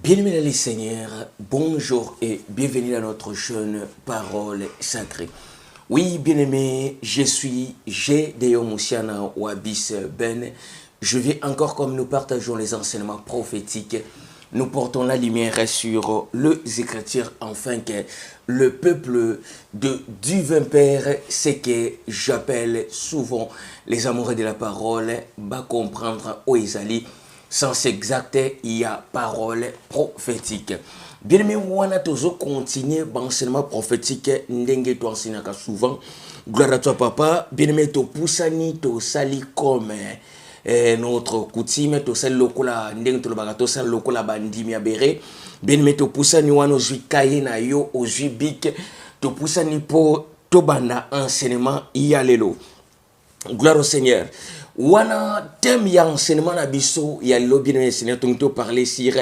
Bien-aimés les Seigneurs, bonjour et bienvenue dans notre chaîne Parole Sacrée. Oui, bien-aimés, je suis Gédéon Moussiana Wabis Ben. Je vais encore comme nous partageons les enseignements prophétiques. Nous portons la lumière sur les Écritures afin que le peuple de Divin Père, ce que j'appelle souvent les amoureux de la parole, va comprendre où ils allaient. Sens exact, il y a parole prophétique. Bien aimé, on a toujours continué l'enseignement prophétique. N'engue to enseignaka souvent. Gloire à toi, papa. Bien aimé, to poussani, to sali comme notre coutume, to sali lokola, n'engue to lobaga, to sali lokola bandimi abere. Bien aimé, to poussani wano zui kaye na yo, o zui bik. To poussani po to banda enseignement yalelo. Gloire au Seigneur. Wana thème ya enseignement na biso ya lobi na Seigneur to parler sur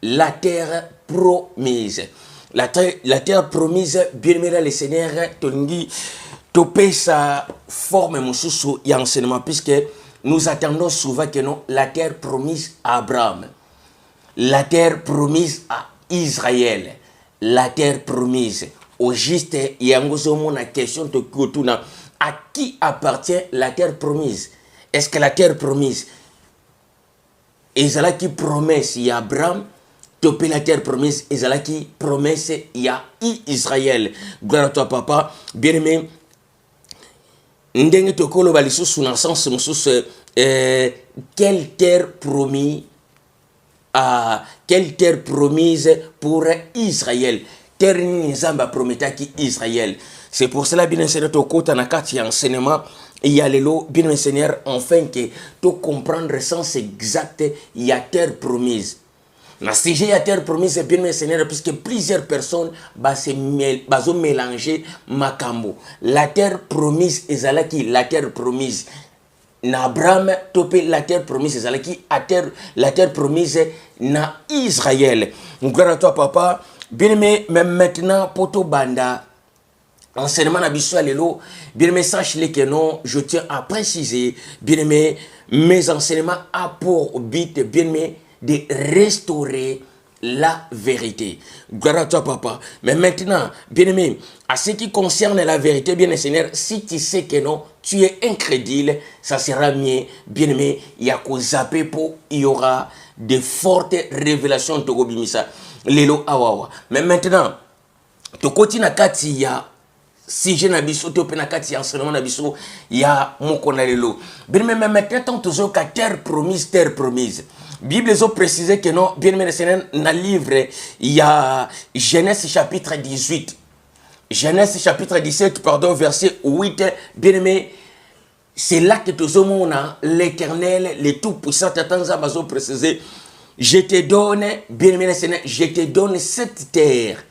la terre promise. La terre promise, bien aimé le Seigneur, tongi topé sa forme mususu ya enseignement puisque nous attendons souvent que non la terre promise à Abraham, la terre promise à Israël, la terre promise au juste yangozo mona question to kutuna à qui appartient la terre promise. Est-ce que la terre promise est qui promesse il y a Abraham, topé la terre promise, est qui promesse il y a Israël. Gloire à toi papa, bien aimé. Ndenge tokolo balisu sous naissance musus quelle terre promise quelle terre promise pour Israël. Terre nizamba prometaki Israël. C'est pour cela bien enseigné to kota na kati enseignement il y a le lot bien Seigneur enfin que to comprendre le sens exact il y a terre promise. Na sujet ya terre promise bien Seigneur puisque plusieurs personnes bazo mélanger makambo. La terre promise ezalaki la terre promise. Na Abraham topé la terre promise ezalaki la terre promise na Israël. Gloire à toi papa. Bien aimé, même maintenant poto banda enseignement na biso lelo, bien aimé, sache-le que non, je tiens à préciser, bien aimé, mes enseignements a pour but, bien aimé, de restaurer la vérité. Gloire à toi, papa. Mais maintenant, bien aimé, à ce qui concerne la vérité, bien aimé, Seigneur, si tu sais que non, tu es incrédule, ça sera mieux, bien aimé, il y a qu'au zappé pour, il y aura de fortes révélations de Gobimisa. Lelo awawa. Mais maintenant, to koti na kati ya si je n'abisso to pe na kati ya enseignement nabiso ya moko na lelo. Bien mais maintenant toujours ka terre promise. Bible zo précisé que non bien mais na livre il y a Genèse chapitre 18. Genèse chapitre 17 pardon verset 8 bien aimé. C'est là que toujours mona l'Éternel, le tout-puissant Tatanza bazo précisé. Je te donne, bien-aimé Seigneur, je te donne cette terre.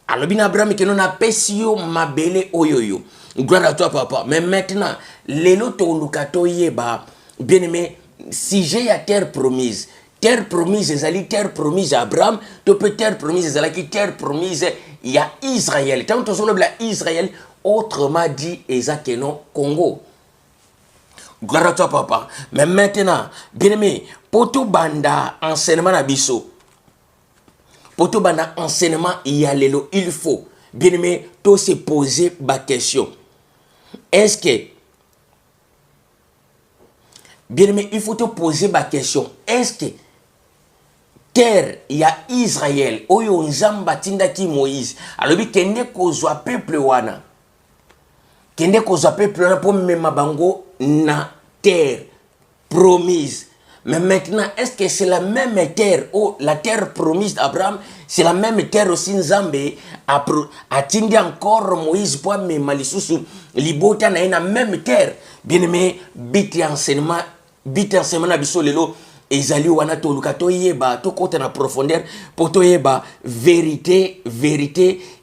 Alors, bien Abraham, que nous avons pesio mabele oyoyo. Gloire à toi, papa. Mais maintenant, les loto lukato yeba, bien-aimé, si j'ai la terre promise, ezali terre promise à Abraham, tu peux terre promise, ezali terre promise, il y a Israël. Tant que sur Israël, autrement dit, Ezakeno Congo. Gloire à toi, papa. Mais maintenant, bien aimé, poto banda enseignement na biso. Poto banda enseignement yalelo, il faut, bien aimé, to se poser ma question. Est-ce que, bien aimé, il faut te poser ma question. Est-ce que terre ya Israël, oyo nzamba tindaki Moïse, alors bi kende kozwa peuple wana. Kende kozwa peuple wana pour mema bango na terre promise. Mais maintenant, est-ce que c'est la même terre, ou la terre promise d'Abraham, c'est la même terre aussi Nzambe a tindi encore Moïse pour mema lisusu libota na ina même terre. Bien aimé, biti enseignement na biso lelo ezali wana to lukato yeba to kota na profondeur pour to yeba vérité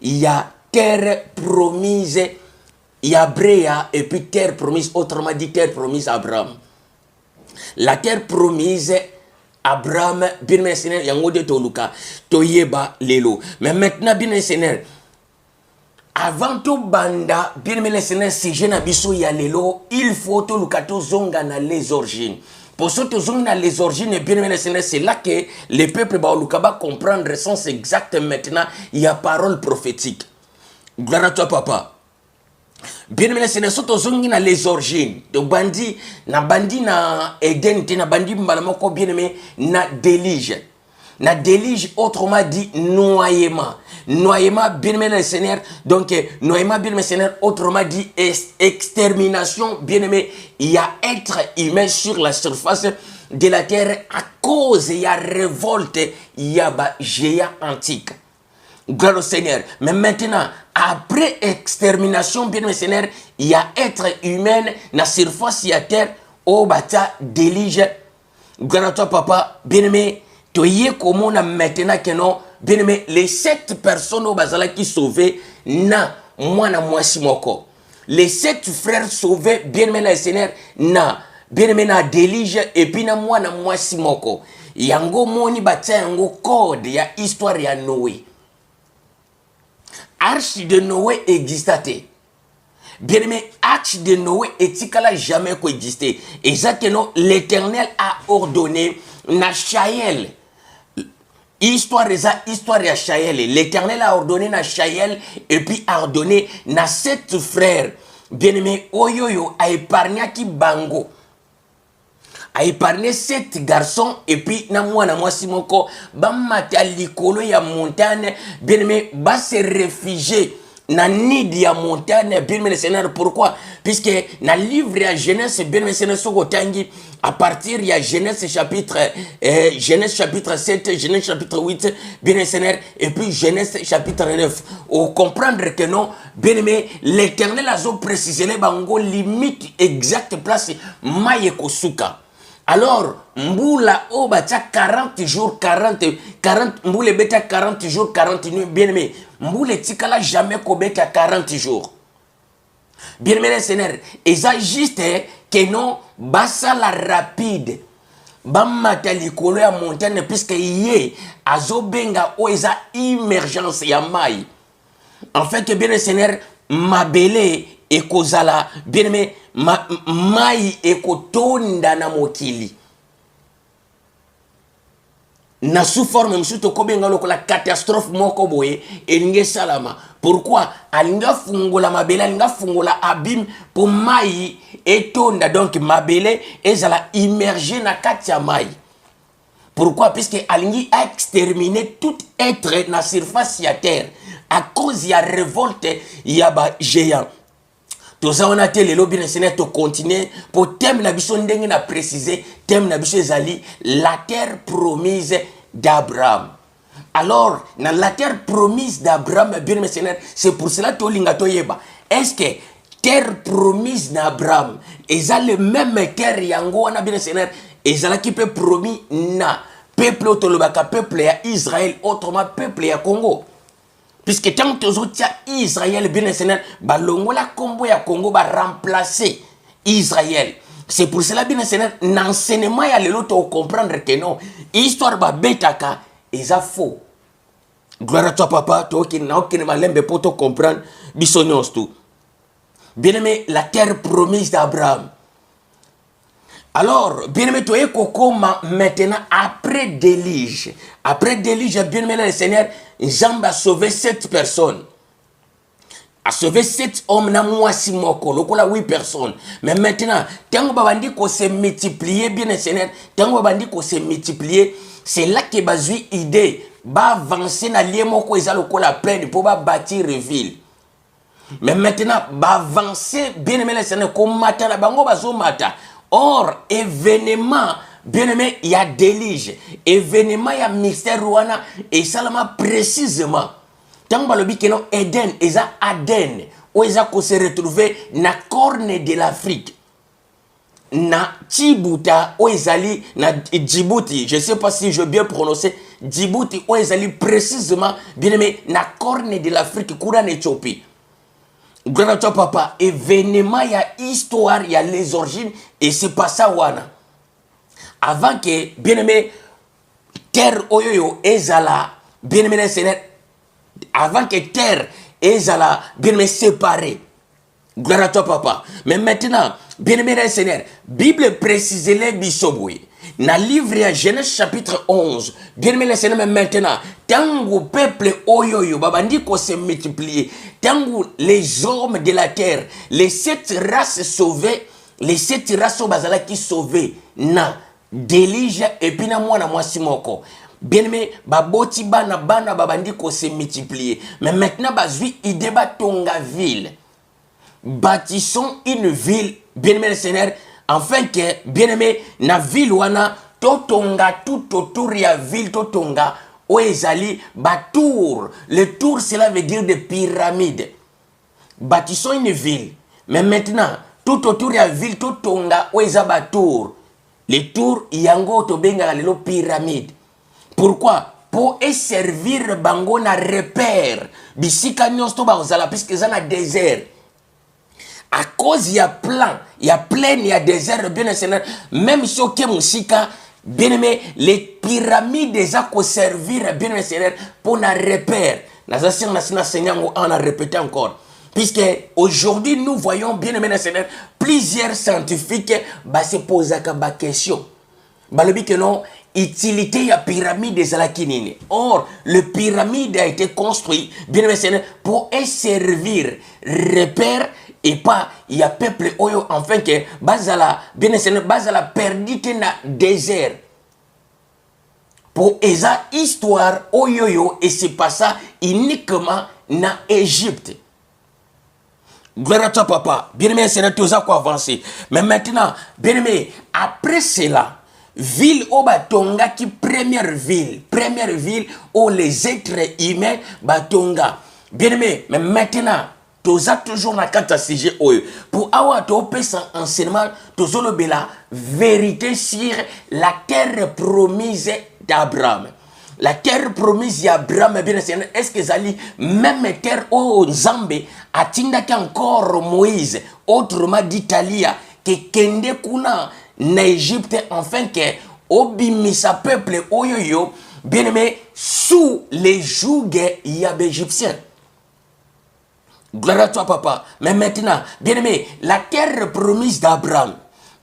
il y a terre promise il y a Bréa et puis terre promise, autrement dit terre promise à Abraham. La terre promise Abraham, bien aimé Seigneur, yango de toluka, toyeba lelo. Mais maintenant, bien aimé Seigneur, avant tout banda, bien aimé Seigneur, si je n'abisso ya lelo, il faut toluka to zonga na les origines. Pour ceux qui ont les origines, bien aimé Seigneur, c'est là que les peuples baolukaba comprendre le sens exact maintenant. Il y a parole prophétique. Gloire à toi, papa. Bien aimé Seigneur, ceux qui ont les origines, de bandi na Eden, na bandi mbalamoko bien aimé na délige. Na délige, autrement dit, noyement. Noyement, bien aimé le Seigneur. Donc, noyement, bien aimé Seigneur, autrement dit, extermination, bien aimé. Il y a être humain sur la surface de la terre à cause, il y a révolte, il y a géant antique. Gloire au Seigneur. Mais maintenant, après extermination, bien aimé Seigneur, il y a être humain, la surface de la terre, au bata délige. Gloire à toi, papa, bien aimé. Tu es comme on a maintenant que non, bien aimé, les 7 personnes au Bazala qui sauvées, na, moi na moi simoko. Les 7 frères sauvés, bien aimé le Seigneur, na, bien aimé na délige, et puis na moi simoko. Yango moni bata yango code, ya histoire ya Noé. Arche de Noé existait. Bien aimé, arche de Noé etikala jamais coexisté. Et ça que non, l'Éternel a ordonné na Chaël. Histoire à Chaël. L'Éternel a ordonné na Chaël et puis a ordonné na 7 frères. Bien aimé, oyoyo a épargné qui bango. A épargné 7 garçons et puis na moi simoko ba mata likolo ya montagne. Bien aimé, ba se réfugier na nid ya montagne. Bien aimé le Seigneur, pourquoi? Puisque na livre ya Genèse, bien aimé Seigneur sokotangi à partir de Genèse chapitre 7, Genèse chapitre 8, bien aimé Seigneur, et puis Genèse chapitre 9. On comprendre que non, bien aimé, l'Éternel a précisé les bango limite exacte place maye kosuka. Alors, mboula obacha 40 jours, 40, mboule beta 40 jours, 40 nuits, bien aimé, mboule tikala jamais kobeta 40 jours. Bien aimé le Seigneur, et ça juste que non, basa la rapide, bamata likolo ya montagne, puisque yé, azobenga o eza immergence ya mai. En fait, bien le Seigneur, mabele et kozala, bien aimé, mai et kotonda na mokili. Na sous forme msuto kobenga lokola catastrophe moko boye elinge salama. Pourquoi? Alinga fungola mabele, alinga fungola abim pour mai etonda. Donc mabele ezala immergé na kati ya mai. Pourquoi? Puisque alingi a exterminé tout être na surface ya terre à cause ya révolte ya ba géant. Tout ça on a été le lobby national to continuer pour thème na biso ndenge na préciser thème na biso ezali la terre promise d'Abraham. Alors dans la terre promise d'Abraham, bien Seigneur, c'est pour cela to linga to yeba. Est-ce que terre promise d'Abraham eza le même terre yango wana bien Seigneur ezala qui peut promis na peuple otolobaka peuple ya Israël, autrement peuple ya Congo? Puisque tant que autres Israël, bien Seigneur, balongo la combo ya Congo va remplacer Israël. C'est pour cela, bien Seigneur, l'enseignement ya l'autre comprendre que non, histoire ba betaka, et ça faux. Gloire à toi, papa, toi qui n'a aucun malembe pour te comprendre, bisognos tout. Bien aimé, la terre promise d'Abraham. Alors, bien aimé, toi, comment maintenant, après déluge, bien aimé, le Seigneur, Jean a sauvé 7 personnes. A sauvé 7 hommes, na moi si moko, lokola 8 personnes. Mais maintenant, tant que qu'on s'est multiplié, bien aimé, Seigneur, tant qu'on s'est multiplié, c'est là que bazui idée, va avancer na lié moko, eza lokola pleine, pour bâtir une ville. Mais maintenant, va avancer, bien aimé, le Seigneur, comme mata, la bango bazo mata. Or, événement, bien aimé, il y a délige. Événement, il y a mystère wana. Et seulement précisément, tant que non Eden, et ça Aden, où ils ont se retrouvé na corne de l'Afrique. Na Djibouti, où ils allaient, na Djibouti, je ne sais pas si je vais bien prononcer, Djibouti, où ils allaient précisément, bien aimé, na corne de l'Afrique, Kouran Éthiopie. Grand toi papa, événement, il y a histoire, il y a les origines, et c'est pas ça wana. Avant que, bien aimé, terre oyoyo ezala, bien aimé Seigneur, avant que terre ezala, bien aimé séparé. Gloire à toi, papa. Mais maintenant, bien-aimé Seigneur, Bible précise les bisoboué. Dans le livre de Genèse chapitre 11, bien-aimé le Seigneur, mais maintenant, tant que le peuple oyoyo, babandi ko se multiplier, tant que les hommes de la terre, les 7 races sauvées, les 7 races bazala qui sauvées, na délige et puis na moi simoko. Bien-aimé, baboti bana babandi ko se multiplier. Mais maintenant, bazui idée ba tonga ville. Bâtissons une ville, bien-aimé le Seigneur, afin que, bien-aimé, na ville wana, totonga tout autour ya ville, totonga, oezali, batour. Le tour, cela veut dire des pyramides. Bâtissons une ville. Mais maintenant, tout autour ya ville, totonga, oeza batour. Les tours, yango tobenga lelo pyramide. Pourquoi? Pour servir bango na repère. Bisika nyosto ba ozala, puisque ça na désert. À cause il y a plein, il y a plein, il y a désert, bien Seigneur. Même si au Kemusika, bien aimé, les pyramides déjà qu'on servir, bien Seigneur, pour nous repère. On a répété encore. Puisque aujourd'hui nous voyons, bien aimé Seigneur, plusieurs scientifiques se posent la question. Balobi que non, utilité ya pyramide des alakinine. Or, le pyramide a été construit, bien aimé Seigneur, pour servir repère. Et pas, il y a peuple oyo enfin que bazala bien Seigneur bazala perdu na désert. Pour esa histoire oyoyo et c'est pas ça uniquement na Égypte. Gloire à toi papa. Bien aimé Seigneur, tout ça quoi avancer. Mais maintenant, bien aimé, après cela, ville au batonga qui première ville où les êtres humains batonga. Bien aimé, mais maintenant toza toujours na kata sujet oyo pour avoir to pesa enseignement tozolo bela vérité sur la terre promise d'Abraham. La terre promise d'Abraham, bien sûr, est-ce que zali même terre au Nzambe atinda ki encore Moïse autrement d'Italie que kende kuna na Égypte enfin que obimisa peuple oyoyo bien aimé sous les jougs égyptiens. Gloire à toi, papa. Mais maintenant, bien aimé, la terre promise d'Abraham,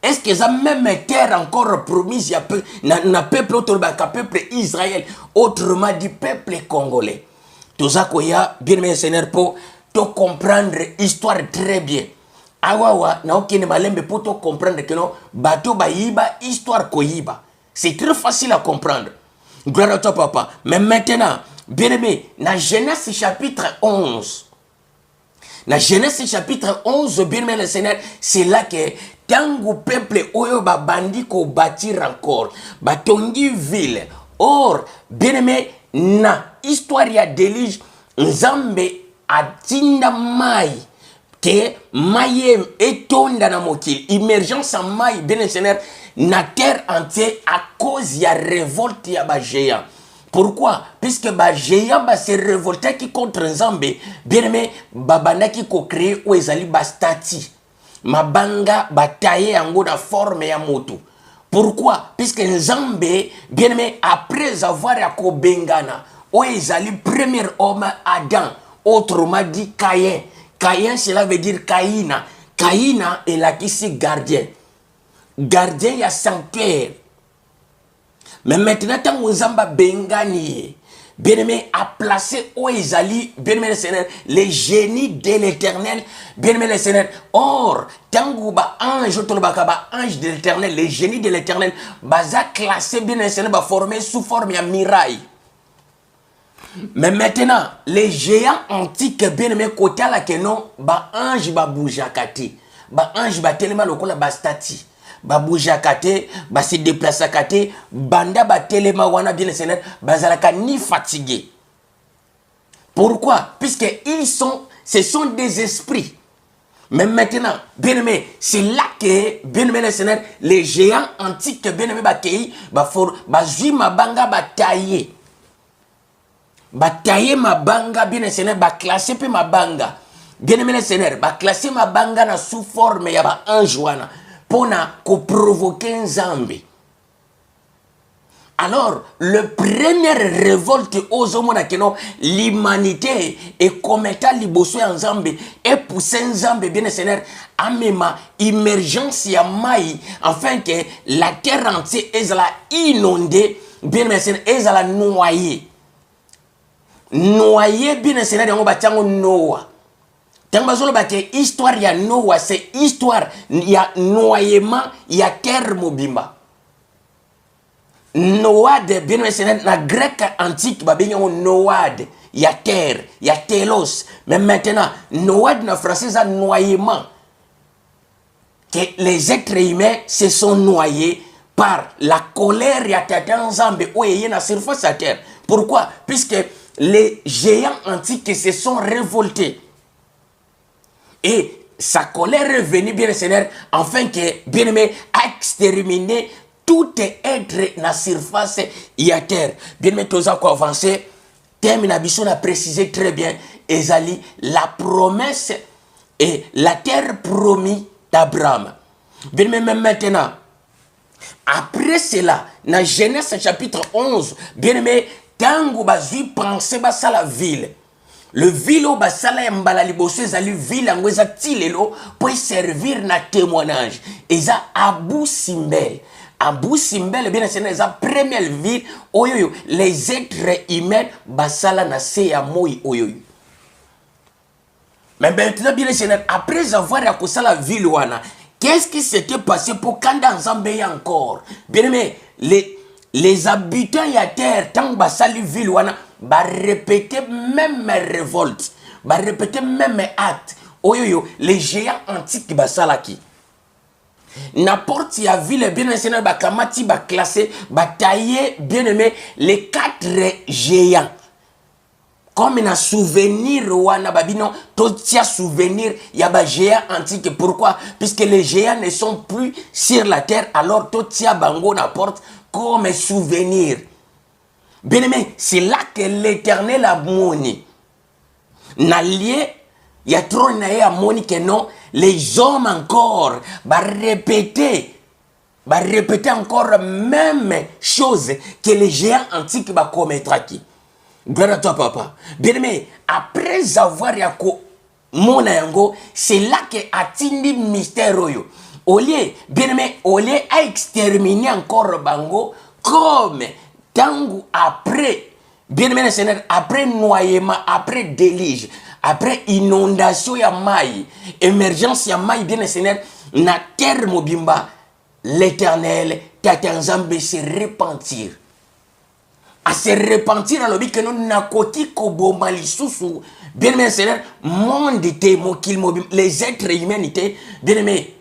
est-ce que ça même terre encore promise na peuple autrement peuple Israël, autrement dit peuple congolais? Tout ça qu'il y a, bien aimé Seigneur, pour te comprendre l'histoire très bien. Awawa, na okene malembe pour te comprendre que non, bateau bayiba, histoire koyiba. C'est très facile à comprendre. Gloire à toi, papa. Mais maintenant, bien aimé, dans Genèse chapitre 11, dans Genèse chapitre 11, bien aimé le Seigneur, c'est là que tango peuple oyo ba bandi ko bâtir encore, batongi ville. Or, bien aimé, na histoire ya délige, Nzambe atinda mai que mai etonda na mokili, immergence en mai, bien aimé Seigneur, na terre entière à cause ya révolte ya ba géant. Pourquoi? Puisque ba géant ba se révolter qui contre Nzambe, bien aimé, babanda qui ko créé ou ezali ba stati. Mabanga ba taillé en na forme ya moto. Pourquoi? Puisque Nzambe, bien aimé, après avoir yako bengana, ou ezali premier homme Adam, autrement dit Caïn. Caïn cela veut dire Caïna. Caïna est là qui c'est gardien. Gardien ya sanctuaire. Mais maintenant, tant que Nzamba bengani, bien aimé, a placé au Ezali, bien aimé le Seigneur, les génies de l'éternel, bien aimé le Seigneur. Or, tant que ange de l'éternel, les génies de l'éternel, baza classé, bien aimé le Seigneur, formé sous forme de miraille. Mais maintenant, les géants antiques, bien aimé, côté là que non, ange boujakati, ange tellement le kola bastati. Ba boujakate, ba se déplacakate, banda ba telema wana bien le Seigneur, bazalaka ni fatigué. Pourquoi? Puisque ce sont des esprits. Mais maintenant, bien aimé, c'est là que, bien aimé le Seigneur, les géants antiques, bien aimé, zui mabanga ba taillé. Ba taillé mabanga, bien le Seigneur, ba classé pe mabanga. Bien aimé le Seigneur, ba classé mabanga na sous forme ya ba ange wana. Pour provoquer Nzambe. Alors, le première révolte aux hommes l'humanité est commettant liboso en Zambie et poussé en Zambie bien Seigneur amema émergence ya mai afin que la terre entière est la inondée bien Seigneur est la noyée bien Seigneur yango batango Noah. Tant que histoire ya Noah c'est histoire ya noyement ya terre mobimba. Noad, bien mentionné, la grec antique, Noad, il y a terre, il y a telos. Mais maintenant, Noad, en français, c'est noyement. Que les êtres humains se sont noyés par la colère et la ensemble où il y a la surface de la terre. Pourquoi? Puisque les géants antiques se sont révoltés. Et sa colère est venue, bien Seigneur, afin que, bien aimé, a exterminé tout être na surface y a terre. Bien mais tous quoi avancer. Terme a précisé très bien. Ezali la promesse et la terre promise d'Abraham. Bien mais même maintenant. Après cela, dans Genèse chapitre 11, bien aimé, tango bazui penser basa la ville. Le ville au basala mbala liboso ezali ville angweza tilelo pour servir na témoignage. Eza Abu Simbel. Abu Simbel, bien sûr, c'est la première ville où les êtres humains basala na se ya moi oyo. Mais maintenant, bien sûr, après avoir accouché la ville wana, qu'est-ce qui s'était passé pour quand dans Zambie encore? Bien mais les habitants de la terre, tant que basali ville wana, ba répéter même révolte, ba répéter même acte. Oyo les géants antiques basala qui. N'importe la ville bien ancienne bakamati ba classé ba taillé bien aimé les 4 géants comme un souvenir wana babino totia souvenir ya ba géants antiques. Pourquoi? Puisque les géants ne sont plus sur la terre, alors totia bango n'importe comme souvenir. Bien aimé, c'est là que l'Éternel a moni n'allié il y a trop à moni que non. Les hommes encore va répéter encore même chose que les géants antiques va commettre qui. Gloire à toi papa. Bien aimé, après avoir yako mona yango, c'est là que atindi mystère oyo. Au lieu, bien aimé, au lieu à exterminer encore bango comme tango après, bien aimé Seigneur, après noyement, après déluge. Après inondation ya mai, émergence ya mai bien Seigneur, na terre mobimba, l'Éternel tatanzambe se repentir. À se repentir à l'objet que nous n'akoti koboma lisusu, bien aimé Seigneur, monde était mokil mobim, les êtres humanité, bien aimé,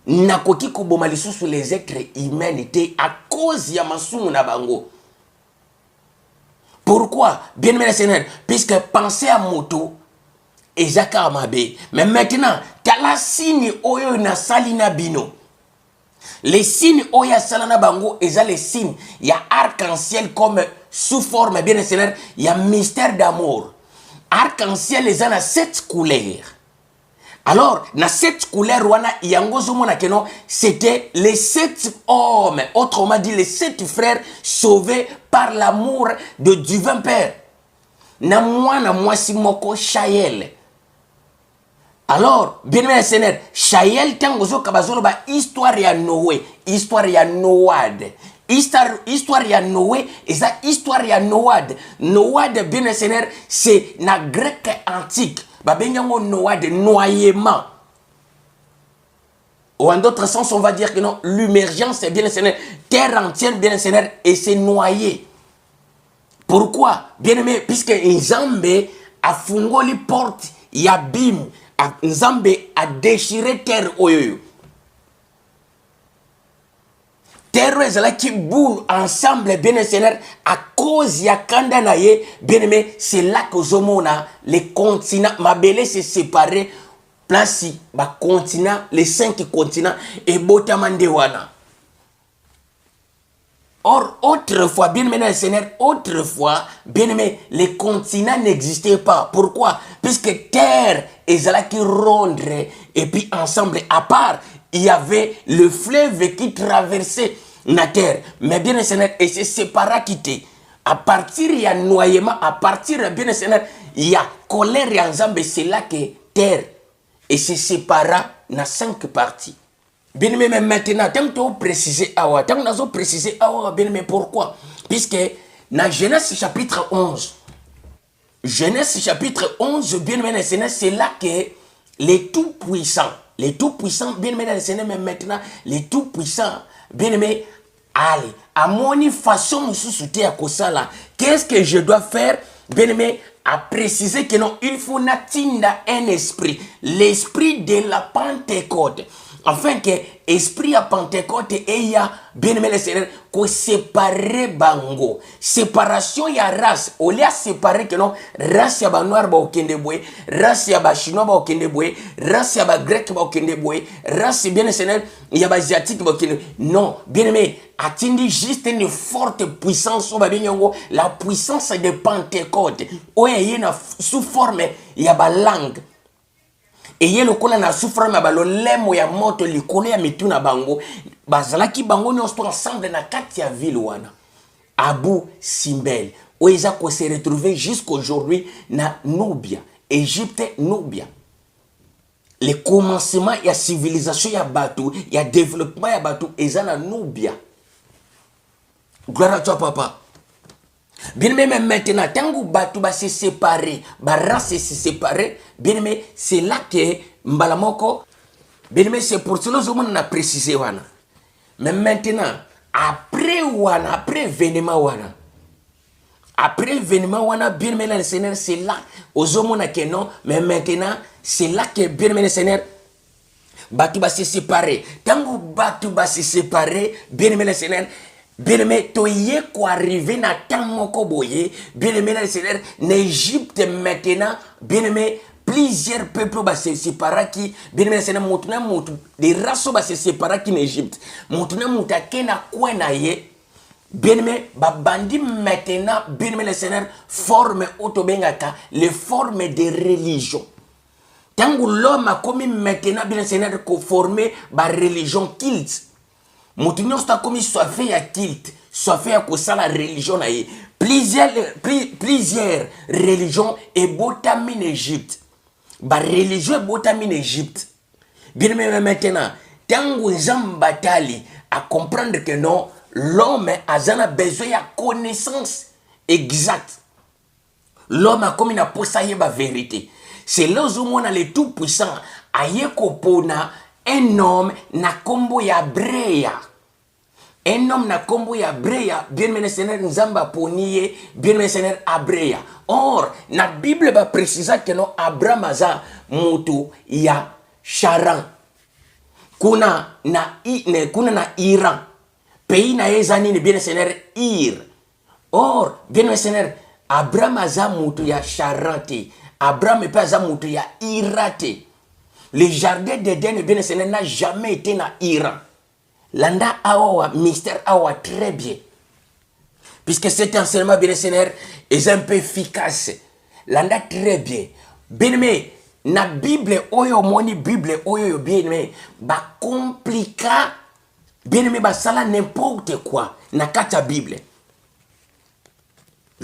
n'akoti koboma lisusu les êtres humanité à cause ya masumu na bango. Pourquoi? Bien aimé Seigneur, puisque penser à moto, Ezaka Amabe. Mais maintenant, t'as signe oyo na salina bino. Les signes oya salana bango, eza les signes. Il y a arc-en-ciel comme sous forme, bien Seigneur, il y a mystère d'amour. Arc-en-ciel, les a 7 couleurs. Alors, dans cette couleur, c'était les 7 hommes, autrement dit, les 7 frères sauvés par l'amour de divin Père. Na moi si moko Shael. Alors, bien aimé Seigneur, Shael tangozo kabazolo ba histoire ya Noé, histoire ya Noad. Histoire ya Noé, et ça histoire ya Noad. Noad, bien aimé Seigneur, c'est na grec antique. Ba benyango Noad, noyement. Ou en d'autres sens, on va dire que non, l'émergence est bien aimé Seigneur, terre entière bien aimé Seigneur, et c'est noyé. Pourquoi? Bien aimé, puisque Nzambe a fungoli porte, yabim. Nzambe a déchiré terre oyoyo. Terre ezala qui boule ensemble bien Seigneur à cause ya kanda na ye bien aimé, c'est là que zomona les continents mabele se séparé place ba continent les 5 continents et botamande wana. Or, autrefois, bien aimé Seigneur, autrefois, bien aimé, les continents n'existaient pas. Pourquoi? Puisque terre et là qui rondrait, et puis ensemble, à part, il y avait le fleuve qui traversait na terre. Mais bien Seigneur, et c'est séparé quitter. À partir il y a noyement, à partir bien Seigneur, il y a colère et ensemble, c'est là que terre et c'est séparé dans 5 parties. Bien mais maintenant, tant que préciser tant que préciser bien mais pourquoi? Puisque dans Genèse chapitre 11, Genèse chapitre 11, bien aimé Seigneur, c'est là que les tout-puissants, bien aimé Seigneur, mais maintenant, les tout-puissants, bien aimé, allez, à mon façon, qu'est-ce que je dois faire, bien aimé, à préciser que non, il faut n'atteindre un esprit, l'esprit de la Pentecôte. Enfin que esprit à Pentecôte et il y a bien aimé le Seigneur que séparer bango séparation ya race au lieu séparer que non race ya ba noir ba okende boy race ya ba chinois ba okende boy race ya ba grec ba okende boy race bien le Seigneur ya ba asiatique ba okende non bien aimé atteindre juste une forte puissance la puissance de Pentecôte oye na sous forme ya ba langue. Et il y a le kola na souffre ma balo lemo ya moto likolo ya mituna bango bazalaki bango nyonso ensemble na kati ya ville wana Abu Simbel oeza ko se retrouver jusqu'aujourd'hui na Nubia Égypte Nubia le commencement ya civilisation ya batu ya développement ya batu eza na Nubia. Gloire à toi papa. Bien même maintenant, tant que batu ba se séparer, ba race se séparer, bien aimé, c'est là que mbalamoko, bien aimé, c'est pour cela que on a précisé wana. Mais maintenant, après wana, après événement wana, bien aimé le Seigneur, c'est là, aux hommes que non, mais maintenant, c'est là que bien aimé le Seigneur, batu ba se séparer. Tant que batu ba se séparer, bien aimé le Seigneur, bien aimé, toye ko arrivé na tamoko boye, bien aimé le Seigneur, en Égypte maintenant, bien aimé, plusieurs peuples ba se séparer qui, bien aimé le Seigneur, moutuna moutou, des races ba se séparer qui en Égypte, moutuna mouta kena kwena ye, bien aimé, ba bandi maintenant, bien aimé le Seigneur, forme autobengaka, les formes de religion. Tant que l'homme a commis maintenant, bien le Seigneur, ko former ba religion kilt. Moutinyo sta komi soit fait à kilt, soit fait à kosa la religion na ye. Plusieurs religions et botami en Égypte. Ba religion botami en Égypte. Bien même maintenant, tango zambatali à comprendre que non, l'homme a besoin de connaissance exacte. L'homme a comme une posaye ba vérité. C'est là où on a les tout puissants. Ayeko pona un homme na kombo ya Brea. Un homme na kombo ya Brea, bien mené Seigneur Nzamba poniye, bien mené Seigneur Abrea. Or, na Bible va préciser que non Abraham aza mutu ya Charan. Kuna na Iran. Pays na ezani ni bien Seigneur Ir. Or, bien mené Seigneur Abraham aza mutu ya Charante. Abraham est pas mutu ya Irate. Le jardin d'Éden, bien Seigneur, n'a jamais été dans Iran. Landa awa, mystère awa, très bien. Puisque cet enseignement, bien Seigneur, est un peu efficace. Landa très bien. Bien aimé, na Bible, oyo moni Bible, oyo bien aimé, ba complica, bien aimé, ba sala n'importe quoi, na kata Bible.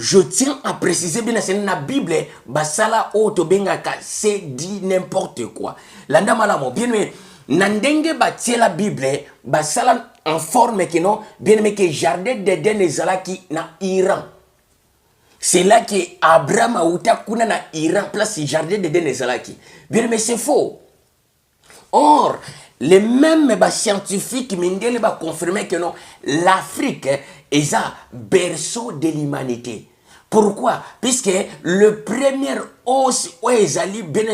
Je tiens à préciser bien c'est la Bible basala auto bengaka c'est dit n'importe quoi. Landa malamo bien mais nandenge batie la Bible basala en forme que non bien mais que jardin d'Éden ezalaki na Iran. C'est là que Abraham a uta kuna na Iran place jardin d'Éden ezalaki. Bien mais c'est faux. Or les mêmes scientifiques mindele ba confirmer que non l'Afrique est un berceau de l'humanité. Pourquoi? Puisque le premier os oezali bien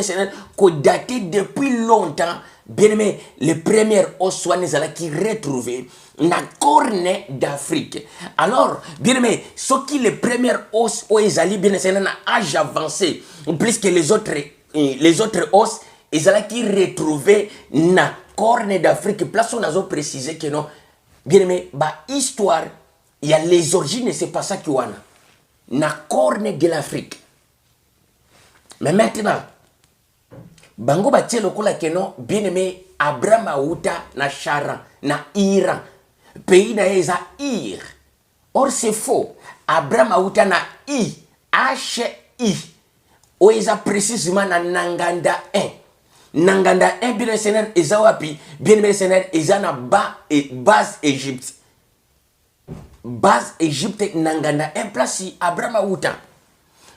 daté depuis longtemps, bien aimé, le premier os soit qui retrouvé na corne d'Afrique. Alors, bien aimé, ce qui le premier os oezali bien na âge avancé, plus que les autres os, ils qui retrouvé na corne d'Afrique. Place où on a précisé que non, bien aimé, bah histoire, il y a les origines, c'est pas ça qui y a. Na corne de l'Afrique. Mais maintenant, bango batie lokola que non, bien aimé, Abraham Aouta na Charan, na Iran. pays na eza Ir. Or c'est faux. Abraham auta na I, H-I. O eza précisément na Nanganda 1. Nanganda 1 bien Seigneur eza wapi? Bien Seigneur eza na base Égypte. Base Égypte Nanganda 1 place si Abraham auta.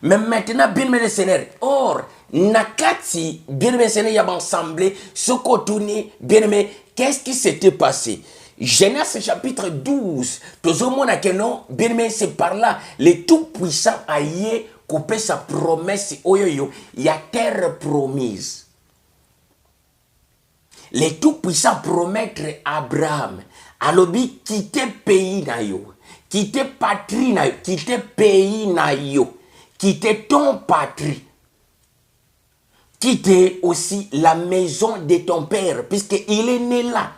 Mais maintenant bien Seigneur. Or nakati bien Seigneur y a ensemble ce qu'on tourne bien aimé. Qu'est-ce qui s'était passé? Genèse chapitre 12. Tozomona que non, bien aimé, c'est par là. Le Tout-Puissant a yé coupé sa promesse. Oyoyo, il y a terre promise. Le Tout-Puissant promettre à Abraham. Alobi, quitter pays na yo. Quitter patrie na yo. Quitter pays na yo. Quitter ton patrie. Quitter aussi la maison de ton père. Puisqu'il est né là.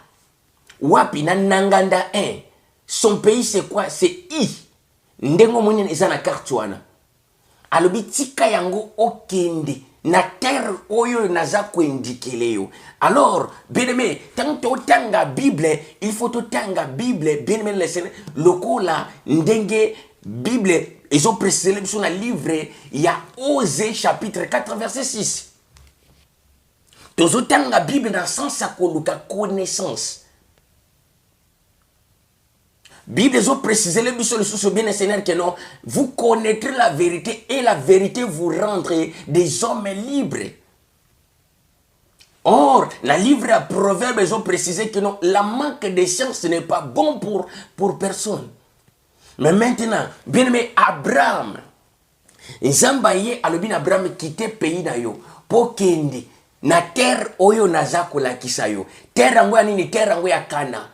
Wapi na Nanganda 1. Son pays c'est quoi? C'est I. Ndengo mwenye eza na carte wana. Alobi tika yango okende na terre oyo naza kwendikele yo. Alors, bien-aimé, tant que tanga Bible, il faut tanga Bible, bien-aimé le lokola ndenge Bible, ils ont précisé sur le livre, il y a Osée chapitre 4 verset 6. Tozotanga Bible dans le sens à connaissance. Bible, ils ont précisé le sur bien Seigneur que non, vous connaîtrez la vérité et la vérité vous rendrez des hommes libres. Or, la livre à Proverbes, ils ont précisé que non, la manque de science n'est pas bon pour personne. Mais maintenant, bien aimé Abraham, Nzambaye alobin Abraham quitter pays na yo, pour kende na terre oyo nazako la kisayo. Terre angoya nini, terre angoya Kana.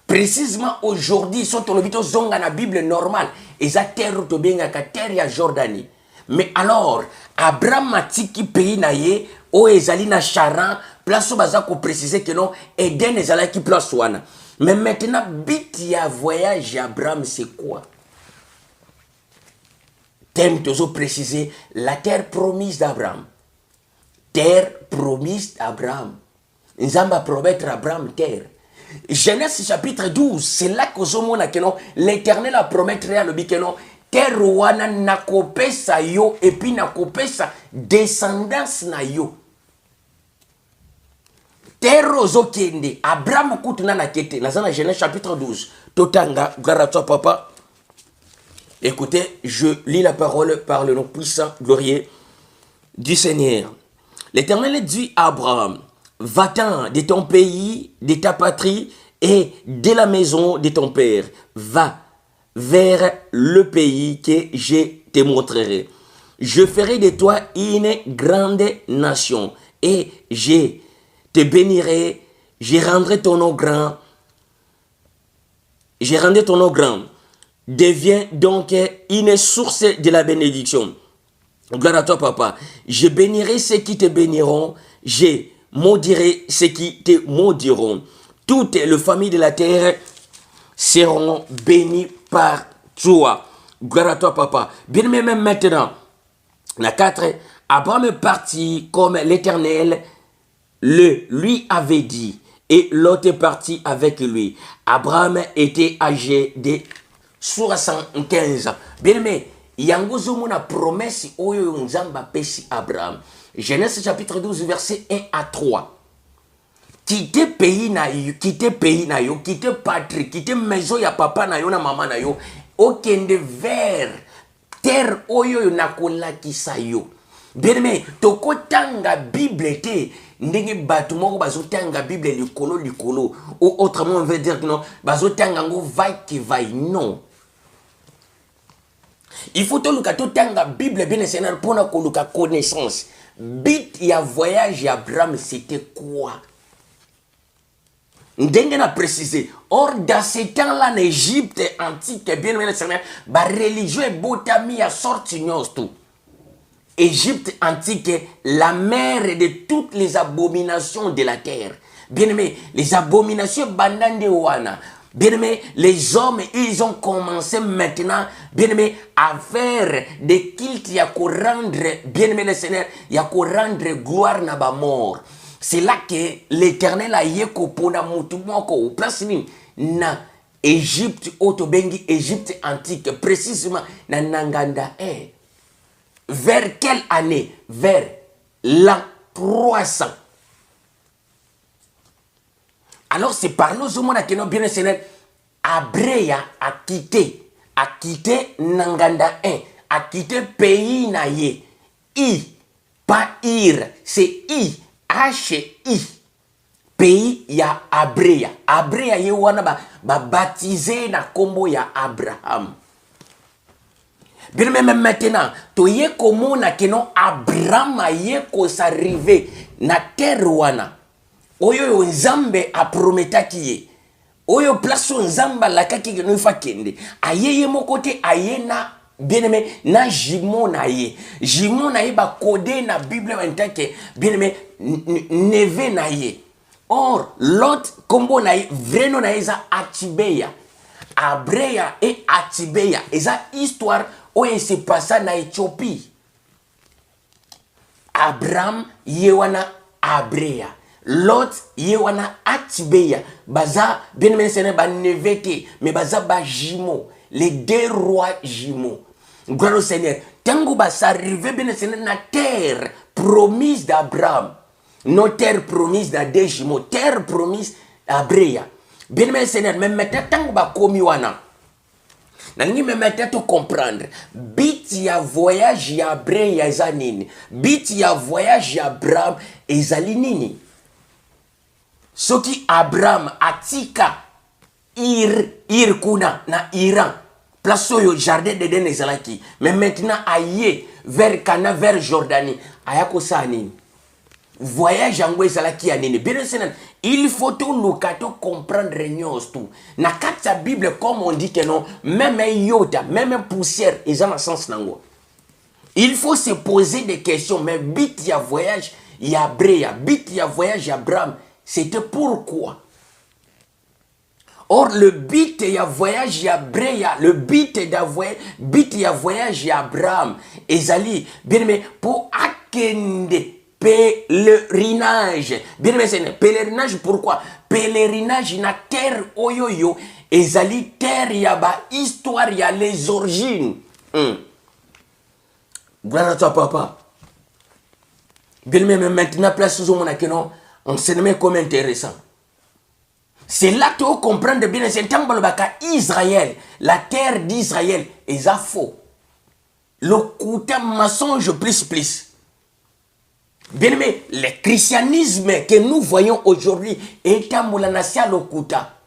Précisément aujourd'hui, sont on habite zonga na Bible normale, et ça terre to benga ka terre ya Jordanie. Mais alors, Abraham matiki pays na ye, o ezali na Charan, place baza ko préciser que non, Eden ezala ki place wana. Mais maintenant, bit ya voyage Abraham c'est quoi? Thème toujours préciser la terre promise d'Abraham. Terre promise d'Abraham. Nzamba promettre Abraham terre. Genèse chapitre 12, c'est là que l'Éternel a promettre à l'obi que non, terre wana nakopesa yo et puis nakopesa descendance na yo. Terre ozokende, Abraham kutuna na kete, dans Genèse chapitre 12. Totanga, garato papa. Écoutez, je lis la parole par le nom puissant, glorieux du Seigneur. L'Éternel dit à Abraham, va-t'en de ton pays, de ta patrie et de la maison de ton père. Va vers le pays que je te montrerai. Je ferai de toi une grande nation et je te bénirai. Je rendrai ton nom grand. Je rendrai ton nom grand. Deviens donc une source de la bénédiction. Gloire à toi, papa. Je bénirai ceux qui te béniront. Je maudirai ceux qui te maudiront. Toutes les familles de la terre seront bénies par toi. Gloire à toi, papa. Bien même maintenant, la 4, Abraham est parti comme l'Éternel lui avait dit. Et Lot est parti avec lui. Abraham était âgé de 75 ans. Bien aimé, yango zomona promesse oyo nzamba pesi Abraham. Genèse chapitre 12 verset 1 à 3. Quitte pays na yo, quitte patrie, quitte maison ya papa na yo na maman na yo, okende vers terre oyo na kolakisa yo. Bien aimé, toko tanga Bible te ndenge batu moko bazotanga Bible likolo ou autrement on veut dire que non bazotanga ngo vai ki vai non. Il faut que tu aies la Bible bien Seigneur pour la connaissance. Bit ya voyage Abraham, c'était quoi? Ndenge na précisé. Or, dans ce temps-là, en Égypte antique, bien le Seigneur, la religion est botami à sortir tout. Égypte antique, la mère de toutes les abominations de la terre. Bien aimé, les abominations bandande wana. Bien aimé, les hommes, ils ont commencé maintenant, bien aimé, à faire des cultes, il y a qu'à rendre, bien aimé le Seigneur, il y a qu'à rendre gloire na ba mort. C'est là que l'Éternel a yeko pona mutumoko, place ni na Égypte otobengi Égypte antique précisément na Nanganda 1. Vers quelle année? Vers l'an 300. Alors c'est par nous au monde que nous bien sénèr Abreya a quitté Nanganda 1, a quitté pays naye. I, pas Ir, c'est I, H-I. Pays ya Abreya. Abreya ye wana ba baptisé na kombo ya Abraham. Bien même maintenant, to ye komona que non Abraham ye ko s'arriver na terre wana. Oyo yo nzambe a prometaki ye. Oyo place nzamba la kaki no fa kende. Ayeye mokote ayena bien aimé na jimo na ye. Jimo na ye ba codé na Bible wantake bien aimé neve na ye. Or Lot kombo na ye vreno na ye za Atibeya. Abreya et Atibeya. Eza histoire oyo se passa na Éthiopie. Abraham yewana Abreya. Lot yewana Atibeya. Baza bien mentionné ba nevete mais baza ba jimo. Les deux rois jumeaux. Gloire au Seigneur. Tango ba s'arriver bien mentionné na terre promise d'Abraham. Nos terres promises dans des jumeaux. Terre promise d'Abreya. Bien mentionné même maintenant tango ba komi wana. Nangi me mettre tout comprendre. Bit ya voyage ya Abreya eza nini. Bit ya voyage ya Abraham ezali nini. Soki Abraham atika ir kuna na Iran. Place yo jardin d'Eden ezalaki. Mais maintenant aye vers Cana vers Jordanie. Ayako sa nini. Voyage yango ezalaki ya nini. Bien sûr, il faut tout lukato comprendre tout. Na kata Bible comme on dit que non, même iota, même poussière, ils ont un sens nango. Il faut se poser des questions, mais bit ya voyage ya Abreya, bit ya voyage ya Abraham, c'était pourquoi? Or le bit ya voyage ya Abreya, le bit ya voyage ya Abraham, ezali, bien mais pour akende pèlerinage. Bien aimé, pèlerinage pourquoi? Pèlerinage na terre oyoyo ezali terre yaba histoire ya les origines. Gloire à toi papa. Bien aimé, maintenant place sous mon akeno enseignement comme intéressant. C'est là que tu comprends bien c'est tant que Israël, la terre d'Israël est à faux. Le côté mensonge plus. Bien aimé, le christianisme que nous voyons aujourd'hui est un moulanasia lokuta.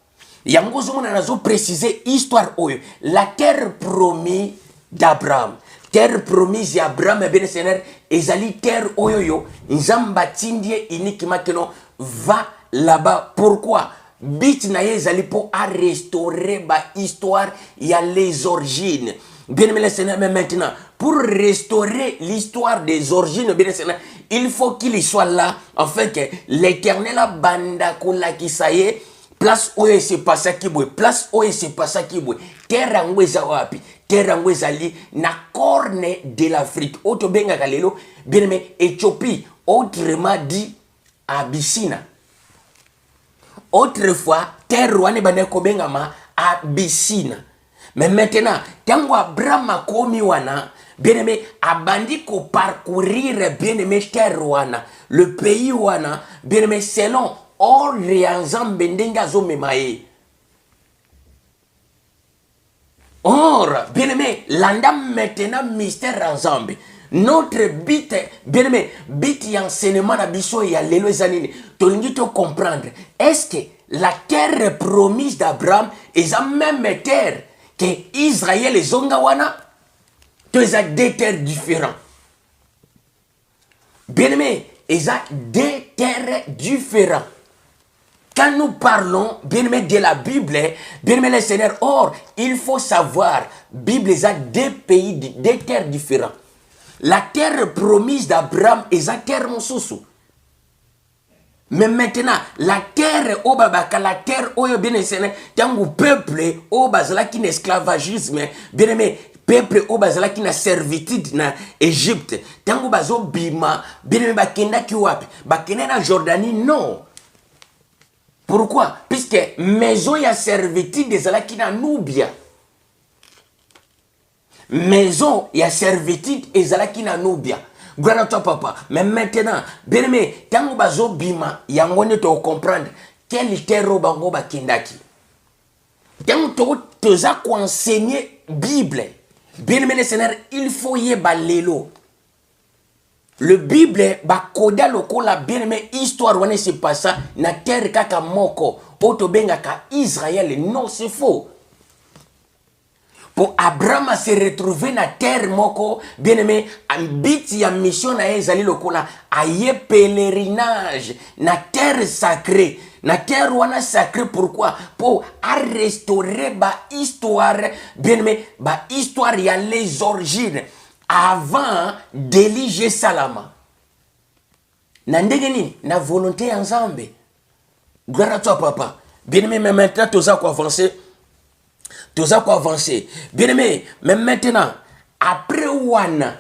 Yangozo moulanazo préciser histoire oyo. La terre promise d'Abraham. Terre promise d'Abraham, bien Seigneur, ezali terre oyo yo. Nzamba tindie uniquement que non va là-bas. Pourquoi? Bit na ye ezali pour à restaurer ba histoire, il y a les origines. Bien aimé le Seigneur, mais maintenant, pour restaurer l'histoire des origines, bien Seigneur, il faut qu'il soit là, afin que l'éternel a banda kola ki saye, place où il se passe qui boue, place où il se passe qui boue, terre angweza wapi, terre angweza li, na corne de l'Afrique, auto benga galelo, bien aimé, Éthiopie, autrement dit, Abyssinie. Autrefois, terre wane baneko benga ma Abyssinie. Mais maintenant, tango Abraham a komi wana, bien aimé, abandi ko parcourir bien aimé terre wana, le pays wana, bien aimé, selon ordre ensemble bendenga zo memaye. Or, bien aimé, l'anda maintenant mystère ensemble. Notre but, bien aimé, but y enseignement na biso ya lelo zanini, tolingi to comprendre, est-ce que la terre promise d'Abraham est la même terre que Israël et Zongawana? Deux terres différentes. Bien aimé, ils ont deux terres différentes. Quand nous parlons, bien aimé, de la Bible, bien aimé le Seigneur, or, il faut savoir, Bible, ils ont deux pays, deux terres différentes. La terre promise d'Abraham est la terre Monsousou. Mais maintenant, la terre au babaka, la terre au bien aimé, tant que peuple au bazala qui esclavagisme, bien aimé, peuple au bazala qui na servitude na Égypte, tant que bazo bima, bien aimé bakenda ki wapi, bakenda na Jordanie, non. Pourquoi? Puisque maison ya servitude ezalaki na Nubia. Maison ya servitude ezalaki na Nubia. Gloire à toi papa. Mais maintenant, bien aimé, tango bazo bima yango ne to comprendre quel terreau bango ba kindaki. Tango to toza ko enseigner Bible. Bien aimé le Seigneur, il faut y balelo. Le Bible ba koda lokola bien aimé histoire wane se passa na terre kaka moko oto benga ka Israël. Non, c'est faux. Pour Abraham se retrouver na terre moko, bien aimé, ambiti ya mission na ezali lokola aye pèlerinage na terre sacrée. Na terre wana sacrée, pourquoi? Pour restaurer ba histoire, bien aimé, ba histoire ya les origines avant d'Élie Salama. Na ndenge nini? Na volonté ya Nzambe. Gloire à toi papa. Bien aimé, mais maintenant tout ça quoi avancer. Tout ça quoi avancer. Bien aimé, mais maintenant, après Ouana,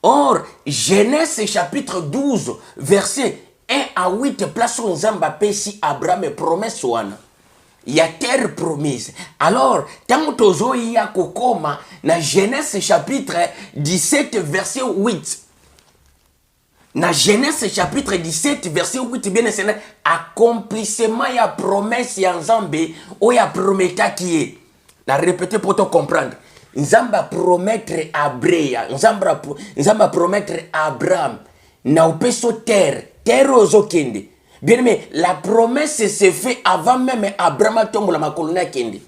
or, Genèse chapitre 12, verset 1 à 8, place où Nzamba pesi Abraham et promesse Ouana. Il y a terre promise. Alors, tant que il y a kokoma, na Genèse chapitre 17, verset 8. Na Genèse chapitre 17 verset 8 bien c'est accomplissement ya promesse ya Nzambe o ya prometa qui est. La répéter pour te comprendre. Nzamba promettre Abrea, Nzamba promettre Abraham na opeso terre ozokende. Bien mais la promesse s'est fait avant même Abraham tombe la makolona kende.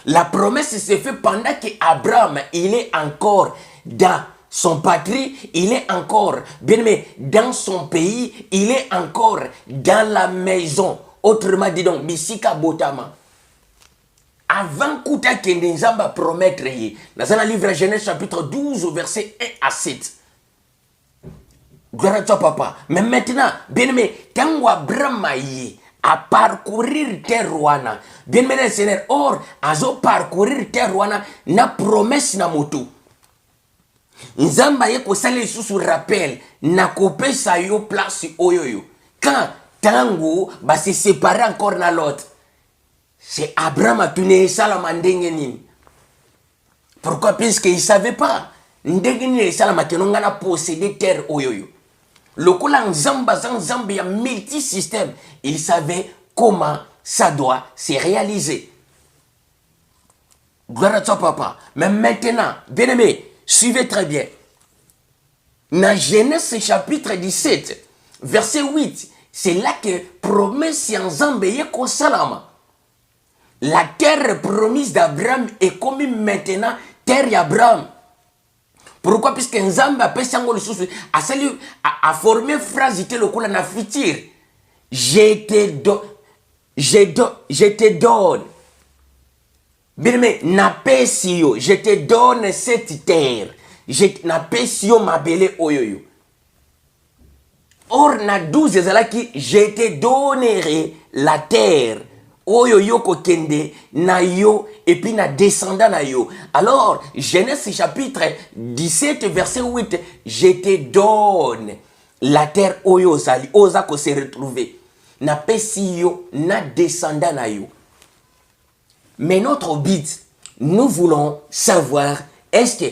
La promesse s'est fait pendant que Abraham il est encore dans son patrie, il est encore, bien aimé, dans son pays, il est encore dans la maison. Autrement dit donc, Bisika Botama. Avant Kouta Kende Nzamba promettre, dans un livre Genèse chapitre 12, verset 1 à 7. Gloire à toi papa. Mais maintenant, bien aimé, quand Abraham a parcourir terre wana, bien aimé le Seigneur, or, azo parcourir terre wana, na promesse na moto. Nzamba ye kosala lisusu rappel na kopesa yo place oyoyo. Quand tango ba se séparer encore na l'autre. C'est Abraham a tourné ça la mandenge nini. Pourquoi? Parce qu'il savait pas. Ndenge nini ça la makenonga na posséder terre oyoyo. Lokola Nzamba ya multi-système, il savait comment ça doit se réaliser. Gloire à toi papa. Mais maintenant, bien aimé, suivez très bien. Dans Genèse chapitre 17, verset 8, c'est là que promesse Nzambe yeko salama. La terre promise d'Abraham est comme maintenant terre d'Abraham. Pourquoi? Puisque Nzambe a pris le sous a formé phrase le coup na futur. Je te donne. Bien aimé, je te donne cette terre. Je n'appelle ma belle oyoyo. Or, na 12 ezalaki, je te donnerai la terre. Oyoyo kokende na yo et puis na descendant na yo. Alors, Genèse chapitre 17 verset 8, je te donne la terre oyo zali, oza ko se retrouver. Na pesi yo na descendant na yo. Mais notre but, nous voulons savoir, est-ce que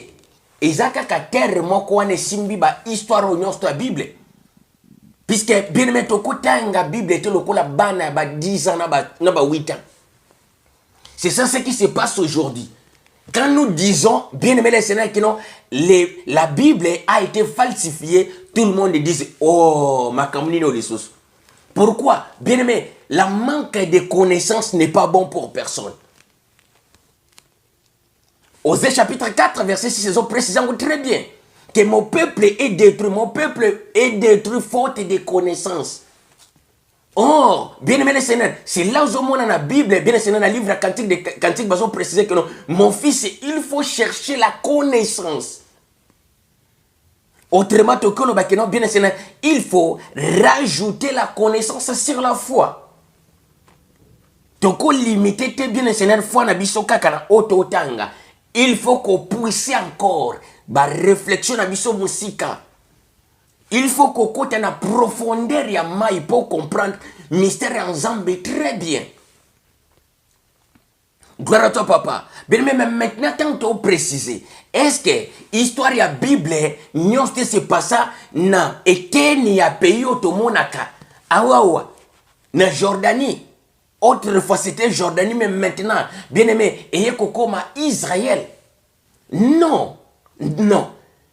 ezaka ka terre moko wane simbi ba histoire onyonso la Bible? Puisque bien aimé toko tanga Bible était lokola bana ba 10 ans na ba 8 ans. C'est ça ce qui se passe aujourd'hui. Quand nous disons, bien aimé les Seigneurs, que non, la Bible a été falsifiée, tout le monde dit, oh, ma camino les sous. Pourquoi? Bien aimé, la manque de connaissances n'est pas bon pour personne. Osée chapitre 4, verset 6, ils ont précisé très bien que mon peuple est détruit faute de connaissances. Or, bien aimé le Seigneur, c'est là où on a la Bible, bien aimé dans le livre Cantique de Cantique, ils ont précisé que non, mon fils, il faut chercher la connaissance. Autrement, bien aimé, il faut rajouter la connaissance sur la foi. Toko limiter bien aimé, foi na biso kaka na ototanga. Il faut qu'on puisse encore ba réflexion à biso musika. Il faut qu'on côté na profondeur ya mai pour comprendre mystère en Zambie très bien. Gloire à toi, papa. Bien, mais maintenant, tant que préciser, est-ce que l'histoire de la Bible, nous se passe na été ni a pays automonaka, awawa, na Jordanie. Autrefois c'était Jordanie, mais maintenant, bien aimé, et comme Israël. Non, non,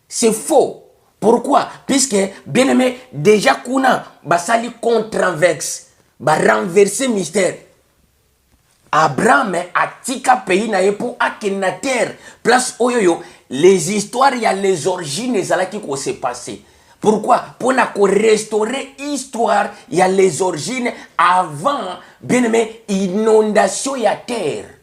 c'est faux. Pourquoi? Puisque, bien aimé, déjà kuna basali controverse, ba renverser mystère. Abraham a tika pays na pour akena terre place oyoyo les histoires y a les origines ezala qui s'est passé. Pourquoi? Pour na restaurer histoire y a les origines avant bien aimé inondation ya terre.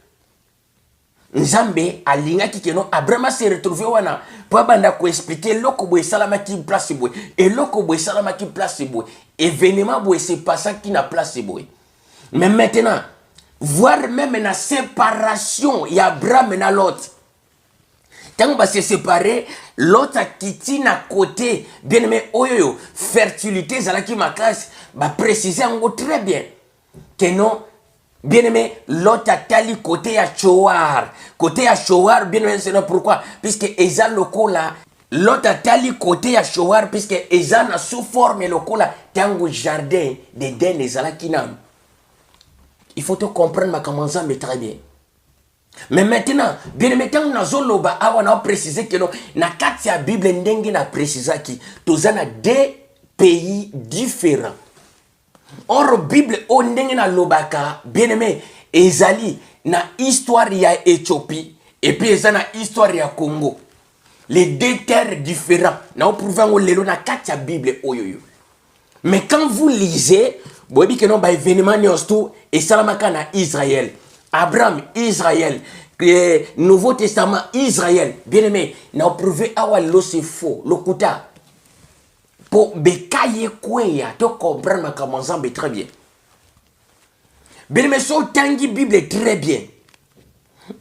Nzambe alingaki keno Abraham s'est retrouvé wana pour banda ko expliquer loko boy salama ki place boy et loko boy salama ki place boy événement boy c'est pas ça qui na place boy. Mais maintenant voir même la séparation, il y a Abraham et l'autre. Quand on va se séparer, l'autre a quitté na côté, bien aimé, oyoyo, fertilité, zalaki ma classe, va préciser en gros très bien. Que non, bien aimé, l'autre a tali côté à Chouar. Côté à Chouar, bien aimé, c'est pourquoi? Puisque Eza loko là, l'autre a tali côté à Chouar, puisque Eza na sous forme loko là, tango jardin d'Éden, les zalaki nam. Il faut te comprendre ma commençant mais très bien. Mais maintenant, bien maintenant na zoloba awa na préciser que non na kati ya Bible ndenge na préciser ki tozana deux pays différents. Or Bible o ndenge na lobaka bien aimé ezali na histoire ya Éthiopie et puis ezana histoire ya Congo. Les deux terres différents. Na prouver lelo na kati ya Bible oyoyo. Mais quand vous lisez, vous voyez que non, bah, événement et salamaka na Israël. Abraham, Israël. Nouveau Testament, Israël. Bien aimé, n'a prouvé awa lo c'est faux, lo kuta. Pour bekaye kweya, to comprendre ma commençant très bien. Bien aimé, so tangi Bible très bien.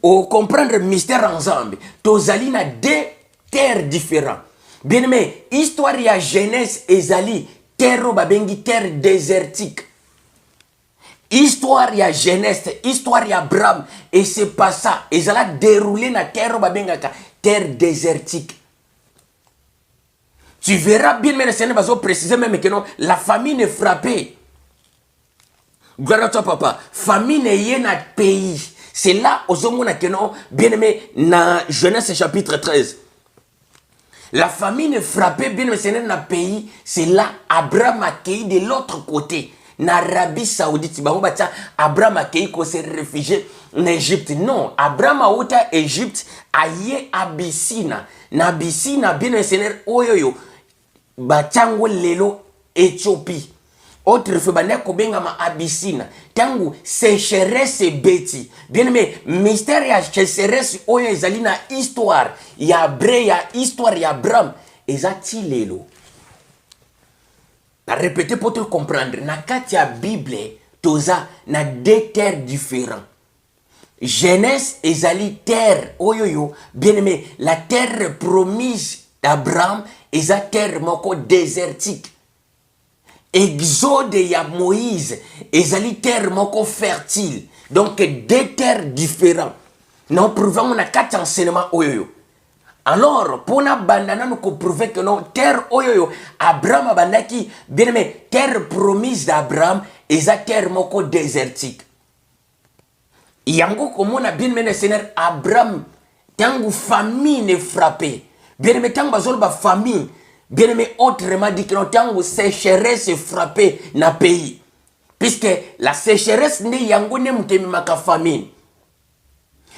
Ou comprendre mystère ensemble. Tozali na deux terres différentes. Bien aimé, histoire ya Genèse ezali. Terre babengi terre désertique. Histoire ya Genèse, histoire ya Abraham et c'est pas ça. Et ça a déroulé na terre babengaka terre désertique. Tu verras bien mais le Seigneur va préciser même que non la famine est frappée. Gloire à toi papa. Famine est na pays. C'est là aux hommes que non bien aimé na Genèse chapitre 13. La famine est frappée, bien le Seigneur dans le pays, c'est là Abraham a accueilli de l'autre côté, en Arabie Saoudite. Abraham a accueilli qu'on s'est réfugié en Égypte. Non, Abraham a été en Égypte, aïe Abyssina. En Abyssina, bien le Seigneur, oyoyo, batango lelo Éthiopie. Autre febane kobengama Abyssina. Tangu sécheresse beti. Bien aimé, mystère ya sécheresse oyo ezali na histoire ya Abré ya histoire ya Abraham ezati lelo. Na répéter pour te comprendre. Na kati ya Bible toza na deux terres différents. Genèse ezali terre oyoyo. Bien aimé, la terre promise d'Abraham eza terre moko désertique. Exode ya Moïse, ezali terre moko fertile. Donc deux terres différentes. Nous prouvons na quatre enseignements oyoyo. Alors, pour na bandana nous prouver que non terre oyoyo Abraham abandaki bien aimé terre promise d'Abraham eza terre moko désertique. Yango comme on a bien mené Seigneur Abraham tangu famine frappé. Bien aimé tangu bazol ba famine. Bien aimé, autrement dit que notre sécheresse frappée na pays. Puisque la sécheresse n'est yango ne mutemi maka famine.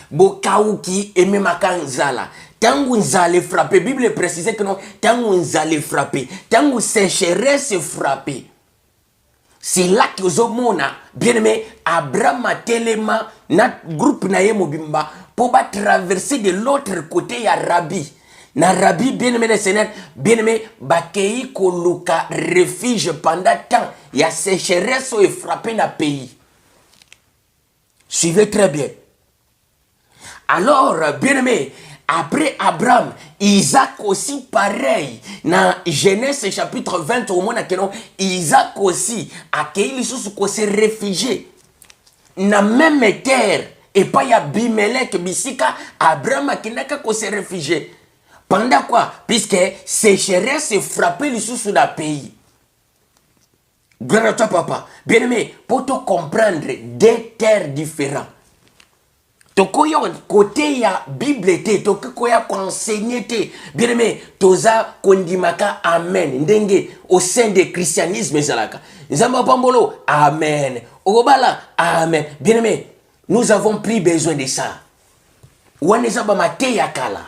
Bokauki eme maka nzala. Tangu nzale frappé, Bible précise que non, tangu nzale frappé, tangu sécheresse frappé. C'est là que Zomona, bien aimé, Abraham a tellement, notre groupe na ye mobimba, pour traverser de l'autre côté ya Rabbi. Na Rabbi, bien aimé le Seigneur, bien aimé, bakei koluka refuge pendant temps. Il y a sécheresse et frappé dans le pays. Suivez très bien. Alors, bien aimé, Après Abraham, Isaac aussi pareil. Dans Genèse chapitre 20, au moins, Isaac aussi, accueilli les choses qu'on s'est réfugié. Dans la même terre, et pas y a Bimelech, Bisika, Abraham a qu'on s'est réfugié. Pendant quoi? Puisque sécheresse frappait les sous dans le pays. Gloire à toi, papa. Bien aimé, pour te comprendre des terres différentes. Tokoya côté ya Bible te tokoya enseigner te bien aimé toza kondimaka amen ndenge au sein du christianisme ezalaka nzamba pambolo amen okobala amen bien aimé nous avons pris besoin de ça waneza ba mate ya kala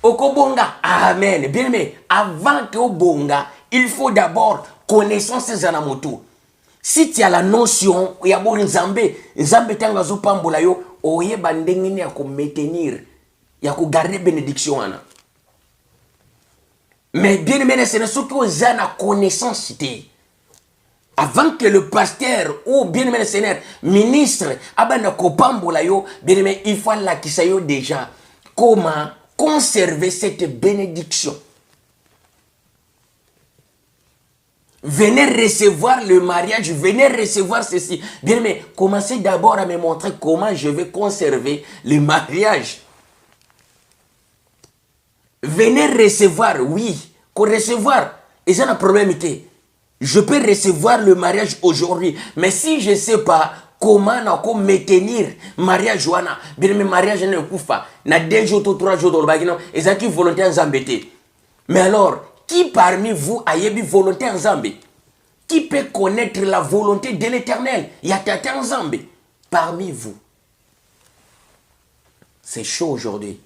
okobonga amen bien aimé avant que obonga il faut d'abord connaissance za moto. Si tu as la notion, il y a bon Nzambe tanga zo pambola yo, oye bandengini ya ko maintenir, ya ko garder bénédiction ana. Mais bien aimé, c'est ce que vous avez la connaissance. Avant que le pasteur ou bien aimé Seigneur, ministre, abana ko pambola yo, bien aimé, il faut la kisayo déjà. Comment conserver cette bénédiction? Venez recevoir le mariage, venez recevoir ceci. Bien, mais commencez d'abord à me montrer comment je vais conserver le mariage. Venez recevoir, oui, recevoir. Et ça, un problème. Je peux recevoir le mariage aujourd'hui, mais si je ne sais pas comment maintenir mariage, bien, mais mariage ne coupe pas. Na 2 jours, 3 jours, et ça qui volonté en zambété. Mais alors, qui parmi vous a eu volonté en Zambie? Qui peut connaître la volonté de l'Éternel? Il y a tata en Zambie. Parmi vous. C'est chaud aujourd'hui.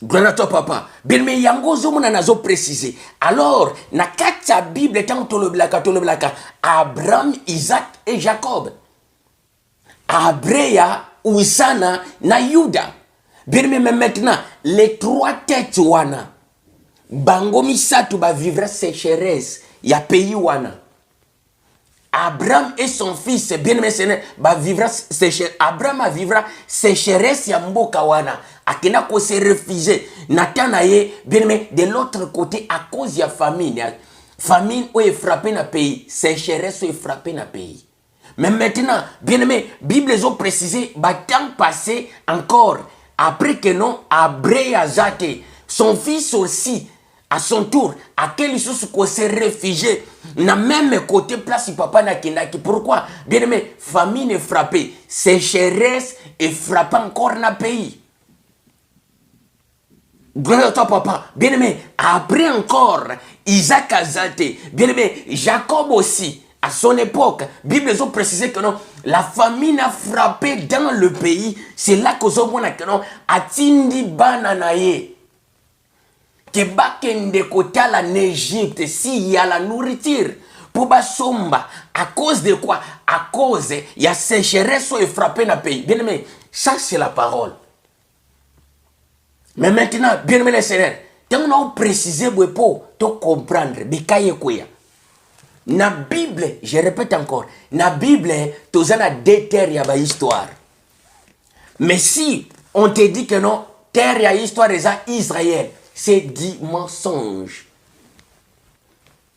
Gloire à toi, papa. Bien, mais yango zo mona nazo préciser. Alors, na katia Bible tant to le blaka. Abraham, Isaac et Jacob. Abreya, Usana, na Yuda. Bien, mais maintenant, les 3 têtes wana. Bango misatu ba vivra sécheresse ya pays wana. Abraham et son fils bien aimé Seigneur ba vivra sécheresse. Abraham a vivra sécheresse ya mboka wana. Akena ko se réfugier. Natana ye bien aimé de l'autre côté à cause ya famine. Famine où est frappé na pays, sécheresse où est frappé na pays. Mais maintenant, bien aimé, Bible ont précisé ba temps passé encore après que non Abré a zate son fils aussi à son tour, à quel chose qu'on s'est réfugié, n'a même côté place papa n'a qui. Pourquoi? Bien aimé, famine est frappée, sécheresse est frappée encore dans le pays. Gloire à toi, papa. Bien aimé, après encore, Isaac a zate. Bien aimé, Jacob aussi, à son époque, Bible ont précisé que non, la famine a frappé dans le pays. C'est là que nous avons que non, atindi bananaye. Que bakende kotala en Égypte s'il y a la nourriture pour basomba à cause de quoi? À cause il y a sécheresse et frappé dans le pays. Bien aimé, ça c'est la parole. Mais maintenant, bien aimé les Seigneur, tant on a précisé pour comprendre bikaye koya. Na Bible, je répète encore, na Bible, tous a deux terres ya ba histoire. Mais si on te dit que non, terre ya histoire est Israël, c'est dit mensonge.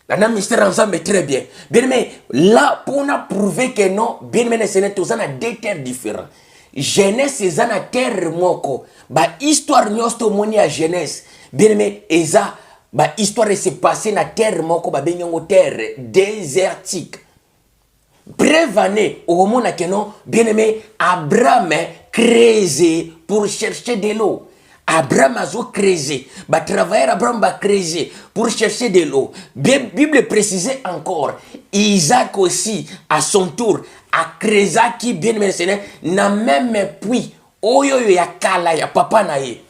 La mystère ensemble est très bien. Bien mais là, pour nous prouver que non, bien mais c'est tous a deux terres différentes. Genèse c'est una terre moko. Ba histoire nyosto moni à Genèse. Bien mais eza ba histoire s'est passée na terre moko ba benyango terre désertique. Brève année au moment que non, bien aimé Abraham creusé pour chercher de l'eau. Abraham a creusé, va travailler Abraham va creuser pour chercher de l'eau. Bible précisait encore, Isaac aussi à son tour a creusé qui bien maintenant n'a même puits. Oyo ya kala ya papa na ye.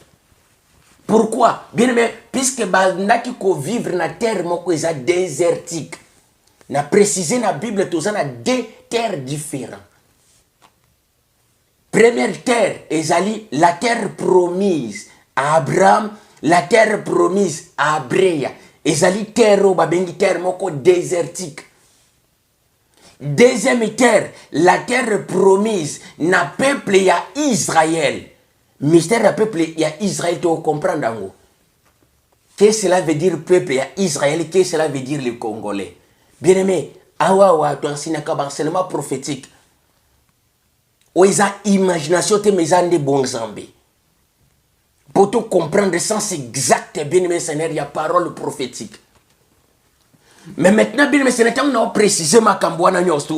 Pourquoi? Bien aimé, puisque naki ko vivre na terre moko eza désertique. Na précisé na Bible tous na deux terres différentes. Première terre, ezali la terre promise à Abraham, la terre promise à Abreya. Ezali terre babengi terre moko désertique. Deuxième terre, la terre promise, na peuple ya Israël. Mystère ya peuple ya Israël, tu comprends d'ango. Qu'est-ce que cela veut dire peuple ya Israël? Qu'est-ce que cela veut dire les Congolais? Bien aimé, awa tu enseignes un enseignement prophétique. Oisa imagination te mezan de bons zambé. Pour te comprendre le sens exact, bien aimé Seigneur, il y a parole prophétique. Mais maintenant, bien aimé Seigneur, on a précisé ma cambouana nyostu.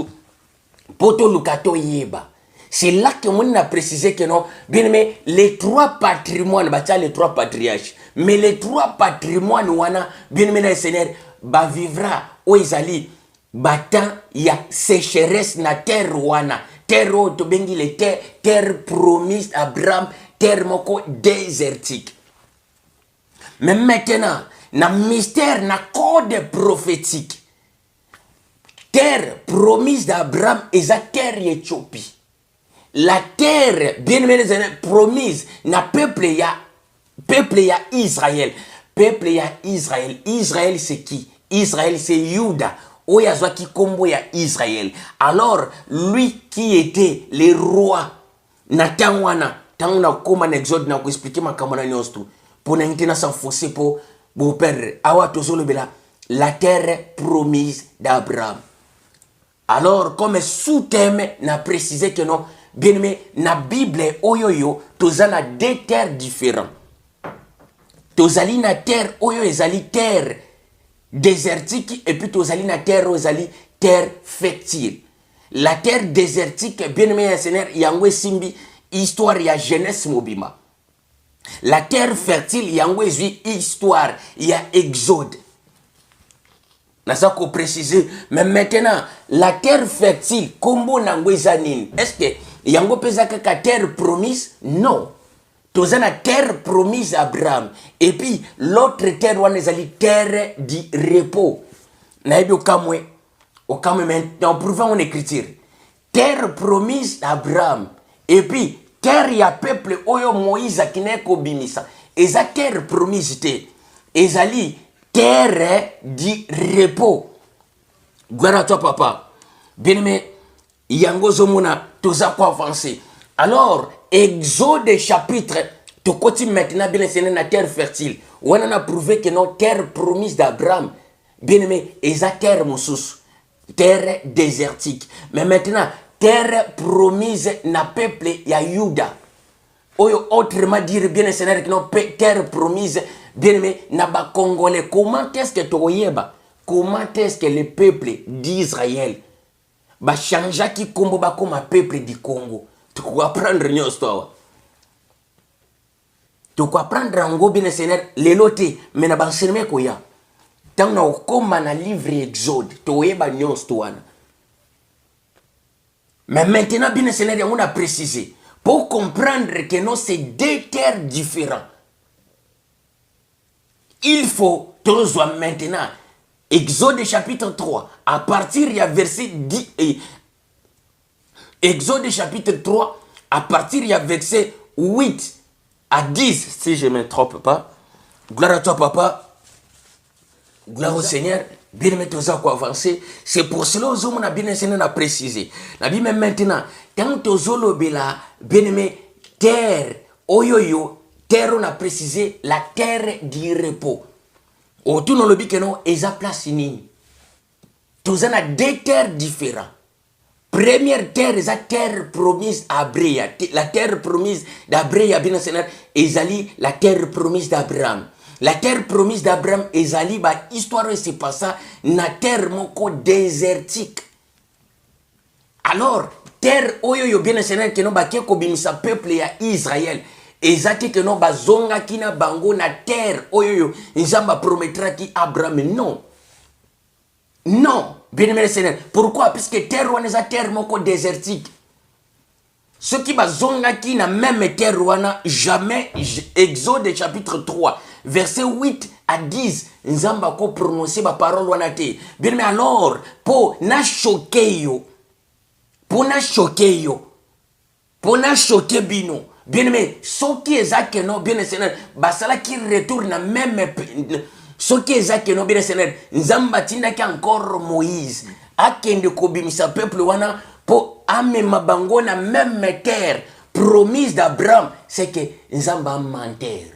Pour te lukato yeba. C'est là que on a précisé que non, bien aimé, les trois patrimoines, bah les trois patriarches. Mais les trois patrimoines, wana, bien aimé Seigneur, bah vivra, oizali, batan, ya sécheresse na terre wana. Terre to bengi le terre promise Abraham, terre moko désertique. Mais maintenant, na mystère, na code prophétique. Terre promise d'Abraham et la terre Éthiopie. La terre, bien aimé promise, na peuple ya Israël. Peuple ya Israël. Israël c'est qui? Israël c'est Juda. Oyazwa qui combo ya Israël. Alors, lui qui était le roi, na tangwana, tangwana koma na exode na expliquer ma kamana nyostu. Pour n'intena sans fossé pour beau père. Awa tozolo bela, la terre promise d'Abraham. Alors, comme sous-thème, n'a précisé que non, bien aimé, na Bible, oyoyo, tozana deux terres différentes. Tozali na terre, oyo ezali terre désertique, et puis tozali na terre, ozali terre fertile. La terre désertique, bien aimé Seigneur, yangwe simbi, histoire ya jeunesse mobima. La terre fertile, yangwe zui histoire, ya exode. Nasa ko préciser, mais maintenant, la terre fertile, kombo nangwe zanine, est-ce que yango pesa kaka terre promise? Non. Tozana terre promise à Abraham. Et puis, l'autre terre, on est allé terre du repos. Naïbi au kamwe maintenant, prouvant en écriture. Terre promise à Abraham. Et puis, terre ya peuple, oyo Moïse a kineko bimisa. Et sa terre promise te. Et zali, terre du repos. Gloire à toi, papa. Bien aimé, yango zomuna, toza quoi avancer. Alors, Exode chapitre, tu continues maintenant, bien aimé, la terre fertile. On a prouvé que notre terre promise d'Abraham, bien aimé, est la terre moussous, terre désertique. Mais maintenant, terre promise na peuple ya Yuda. Autrement dire, bien aimé, que notre terre promise, bien aimé, na ba Congolais. Comment est-ce que tu oyeba? Comment est-ce que le peuple d'Israël va changer qui combo ba comme un peuple du Congo? Tu peux apprendre une histoire. Tu peux apprendre en go bien Seigneur les lotés mais na bansenme ko ya. Tant na okoma na livre Exode, tu yeba une histoire. Mais maintenant bien Seigneur on a précisé pour comprendre que non c'est deux terres différentes. Il faut tous maintenant Exode chapitre 3 à partir du verset 10 Exode chapitre 3, à partir du verset 8 à 10, si je ne me trompe pas. Gloire à toi, papa. Gloire au Seigneur. Bien aimé, tu as quoi avancer. C'est pour cela que on a bien enseigné à préciser. La Bible maintenant, quand tu as bien aimé, terre, oyoyo, terre, on a précisé la terre du repos. Autour de l'objet que non, et ça place ni. Tu as deux terres différentes. Première terre, c'est la terre promise d'Abraham. La terre promise d'Abraham, bien Seigneur, est la terre promise d'Abraham. La terre promise d'Abraham est la histoire se passe dans la terre moko désertique. Alors, terre oyo bien Seigneur que non ba ke ko bimisa peuple ya Israël. Ezati que non ba zonga kina bango na terre oyo nzamba promettra ki Abraham non. Non. Bien-aimé Seigneur. Pourquoi? Puisque terre wana eza terre moko désertique. Ceux qui bazonga qui na même terre wana jamais. Exode chapitre 3 verset 8 à 10 nzamba ko prononcer ba parole wana te. Bien-aimé alors pour na choquer yo. Pour na choquer yo. Pour na choquer bino. Bien-aimé, ce qui est que non bien Seigneur, basala qui retourne na même ce qui est que non bien Seigneur, nzamba tinda ki encore Moïse akende kobimisa peuple wana po amema bango na même terre promise d'Abraham, c'est que nzamba menteur.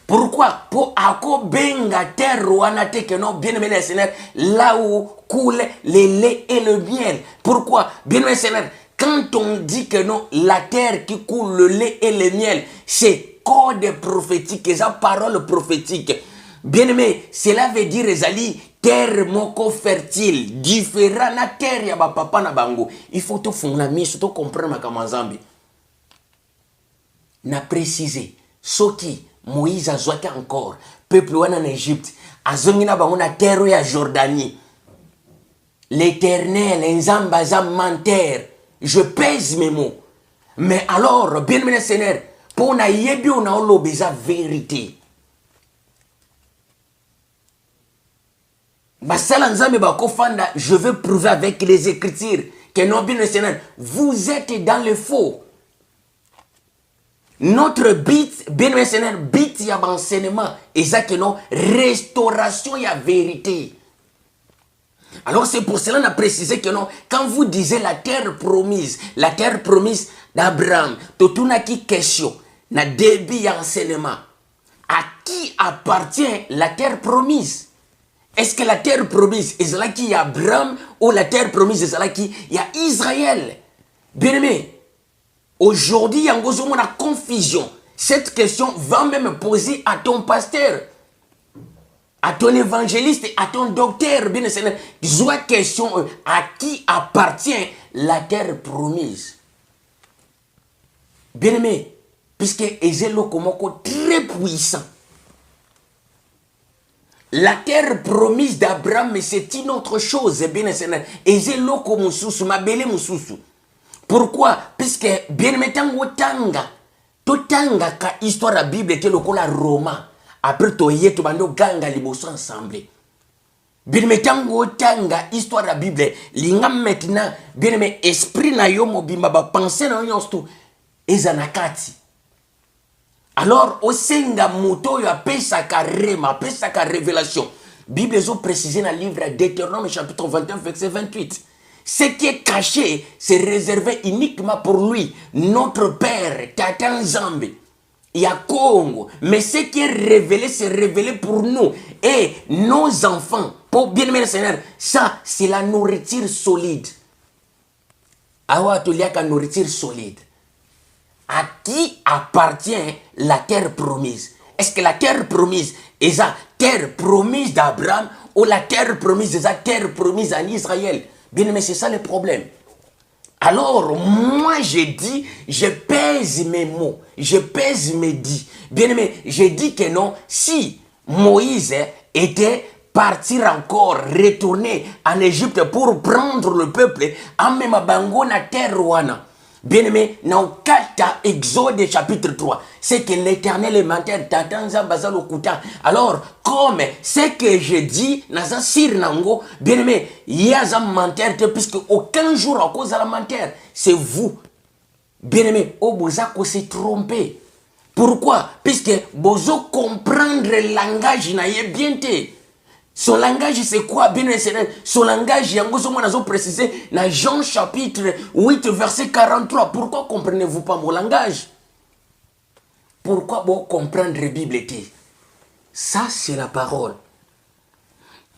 Pourquoi? Pour ako benga terre wana te que non bien aimé les Seigneur, là où coule le lait et le miel. Pourquoi? Bien aimé Seigneur, quand on dit que non, la terre qui coule le lait et le miel, c'est code prophétique, c'est parole prophétique. Bien aimé, cela veut dire ezali terre moko fertile, différent na terre ya ba papa na bango. Il faut te fondre miso, to comprendre makama Nzambe. Na préciser, soki Moïse a joué encore, peuple wana en Égypte, a zongi na bango na terre ya Jordanie. L'Éternel, Nzamba za menteur, je pèse mes mots. Mais alors, bien aimé Seigneur, pour na yebi on a olobeza vérité. Basala Nzambe bako fanda, je veux prouver avec les Écritures que non bien aimé Seigneur, vous êtes dans le faux. Notre but, bien aimé Seigneur, but y a enseignement, et ça que non, restauration y a vérité. Alors c'est pour cela qu'on a précisé que non, quand vous disiez la terre promise d'Abraham, tout n'a qui question, n'a débit y a enseignement. À qui appartient la terre promise? Est-ce que la terre promise est là qui y a Abraham ou la terre promise est là qui y a Israël? Bien aimé. Aujourd'hui, il y a une confusion. Cette question va même poser à ton pasteur, à ton évangéliste, à ton docteur. Bien sûr, la question à qui appartient la terre promise. Bien aimé, puisque Ezelo Komoko très puissant. La terre promise d'Abraham, mais c'est une autre chose. Bien sûr, Ezelo Komususu, Mabele Mususu. Pourquoi? Puisque bien mettant tanga ka histoire de la Bible que le la Roma après to yeto bando ganga liboso ensemble. Bien mettant tanga histoire de la Bible linga maintenant bien mais esprit na yo mobimba ba penser na yo tout ezanakati. Alors au senga moto yo pesa ka rema pesa ka révélation. Bible zo précisé dans le livre d'Éternome chapitre 21 verset 28. Ce qui est caché, c'est réservé uniquement pour lui, notre Père, Tata Nzambe. Il y a Congo. Mais ce qui est révélé, c'est révélé pour nous et nos enfants. Pour bien aimer le Seigneur, ça, c'est la nourriture solide. Awa toliaka nourriture solide. À qui appartient la terre promise? Est-ce que la terre promise est la terre promise d'Abraham ou la terre promise est la terre promise en Israël? Bien aimé, c'est ça le problème. Alors, moi, j'ai dit, je pèse mes mots, je pèse mes dits. Bien aimé, j'ai dit que non, si Moïse était partir encore, retourner en Égypte pour prendre le peuple, amema bango na terre wana. Bien aimé, dans 4 Exode chapitre 3, c'est que l'Éternel est menteur, alors, comme ce que je dis, naza sir nango, bien aimé, il y a un menteur, puisque aucun jour à cause de la menteur, c'est vous. Bien aimé, Obozako s'est trompé. Pourquoi? Puisque Bozo comprendre le langage n'a bien été. Son langage, c'est quoi? Bien aimé, son langage, il y a un précisé dans Jean chapitre 8, verset 43. Pourquoi comprenez-vous pas mon langage? Pourquoi vous comprendre la Bible? Ça, c'est la parole.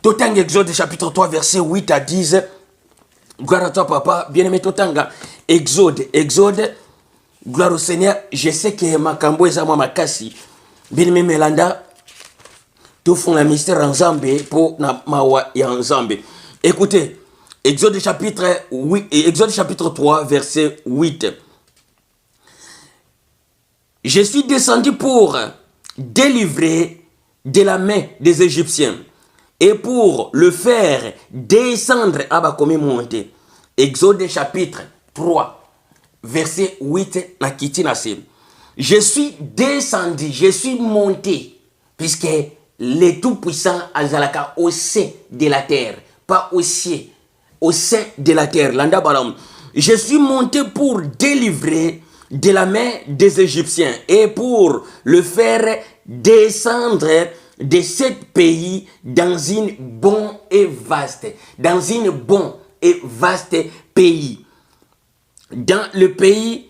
Totang Exode chapitre 3, verset 8 à 10. Gloire à toi, papa. Bien-aimé, Totanga. Exode. Gloire au Seigneur. Je sais que Makambo est à moi, Makasi. Bien-aimé, Melanda. Tout font la mystère en Zambé pour na mawa et en Zambé. Écoutez, Exode chapitre 3, verset 8. Je suis descendu pour délivrer de la main des Égyptiens et pour le faire descendre à Bakomi monter. Exode chapitre 3, verset 8. Je suis descendu, je suis monté, puisque les tout-puissants azalaka au sein de la terre, pas au sein de la terre. Je suis monté pour délivrer de la main des Égyptiens et pour le faire descendre de 7 pays dans une bonne et vaste, dans une bonne et vaste pays. Dans le pays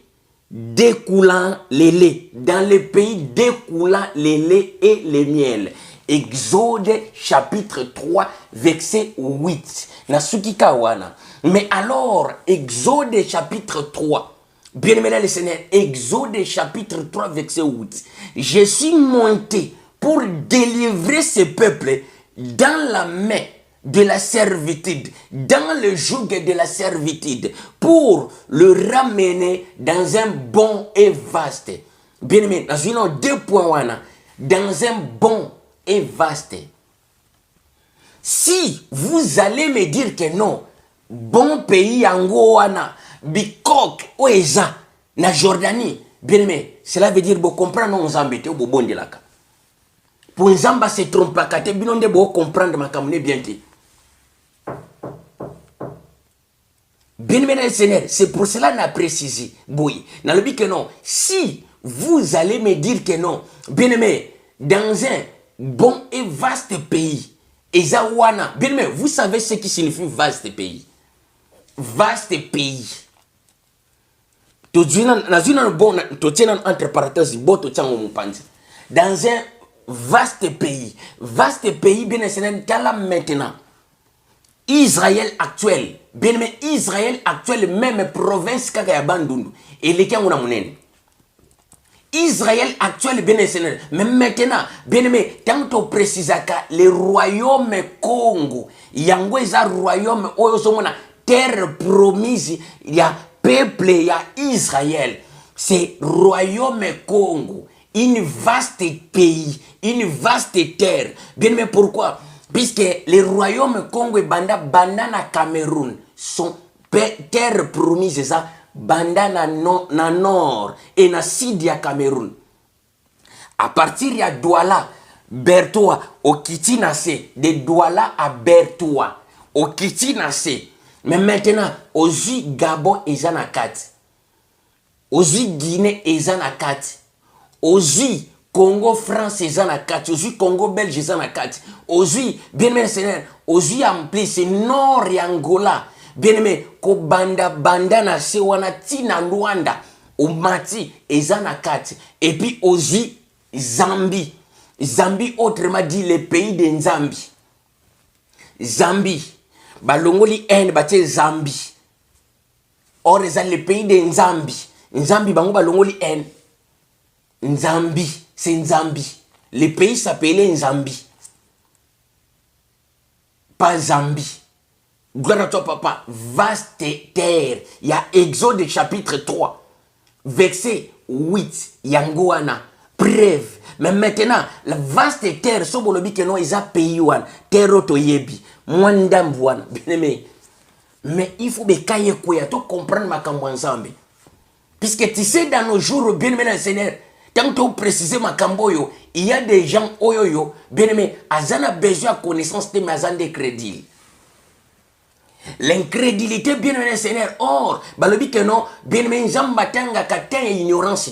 découlant les laits, dans le pays découlant les laits et les miels. Exode chapitre 3 verset 8. Nasukika wana. Mais alors, Exode chapitre 3, bien-aimé le Seigneur, Exode chapitre 3 verset 8. Je suis monté pour délivrer ce peuple dans la main de la servitude, dans le joug de la servitude, pour le ramener dans un bon et vaste. Bien-aimé, dans deux points, dans un bon et vaste. Si vous allez me dire que non, bon pays Angoana, Bikok, Oeza, na Jordanie, bien-aimé, cela veut dire que vous comprenez nos embêtés ou bon de la cas. Pour Nzamba se trompe pas, quand vous comprendre ma camone bien dit. Bien-aimé Seigneur, c'est pour cela qu'on a précisé. Oui, dans le but que non, si vous allez me dire que non, bien-aimé, dans un bon et vaste pays, Ezawana, bien-aimé, vous savez ce qui signifie vaste pays. Vaste pays. Tu tiens entre parenthèses, dans un vaste pays, bien Seigneur, maintenant. Israël actuel, bien aimé, Israël actuel, même province kaka bandundu, et les gens ont Israël actuel, bien aimé, mais maintenant, bien aimé, tant qu'on précise que le royaume Congo, yango eza royaume, oyosomona, terre promise, il y a peuple, il y a Israël, c'est royaume Congo, une vaste pays, une vaste terre, bien aimé, pourquoi? Puisque les royaumes Congo et Bandana Cameroun sont terre promise, ça, Bandana na nord et na sud à Cameroun. À partir de Douala, Bertoua, au Kitinase, de Douala à Bertoua, au Kitinase. Mais maintenant, aux Gabon et Zanakat, aux Guinée et Zanakat, aux Congo, France, et Zanakat, aux Congo, Belge, et Zanakat, aux bien aimé Seigneur, aux en plus, c'est Nord et Angola, bien aimé, ko banda na sewana tina Luanda, au Mati, et Zanakat, et puis aux Zambie, Zambie, autrement dit, le pays de Zambie, Zambie, balongoli Inde, bate Zambie, or le pays de Zambie, Zambie, bango balongoli Inde, Nzambi, c'est Nzambi. Le pays s'appelait Nzambi. Pas Zambie. Gloire à toi, papa. Vaste terre. Il y a Exode chapitre 3, verset 8. Yangoana. Preuve. Mais maintenant, la vaste terre, ce que nous avons pays, terre otoyebi. Mwandambuana. Bien aimé. Mais il faut que tu comprennes ma cambo ensemble. Puisque tu sais, dans nos jours, bien aimé, le Seigneur, tant que vous précisez ma camboyo, il y a des gens oyoyo, bien aimé, azana besoin de connaissance de mazan de crédit. L'incrédulité, bien aimé Seigneur, or, balobi que non, bien aimé, jambatanga katen et ignorance.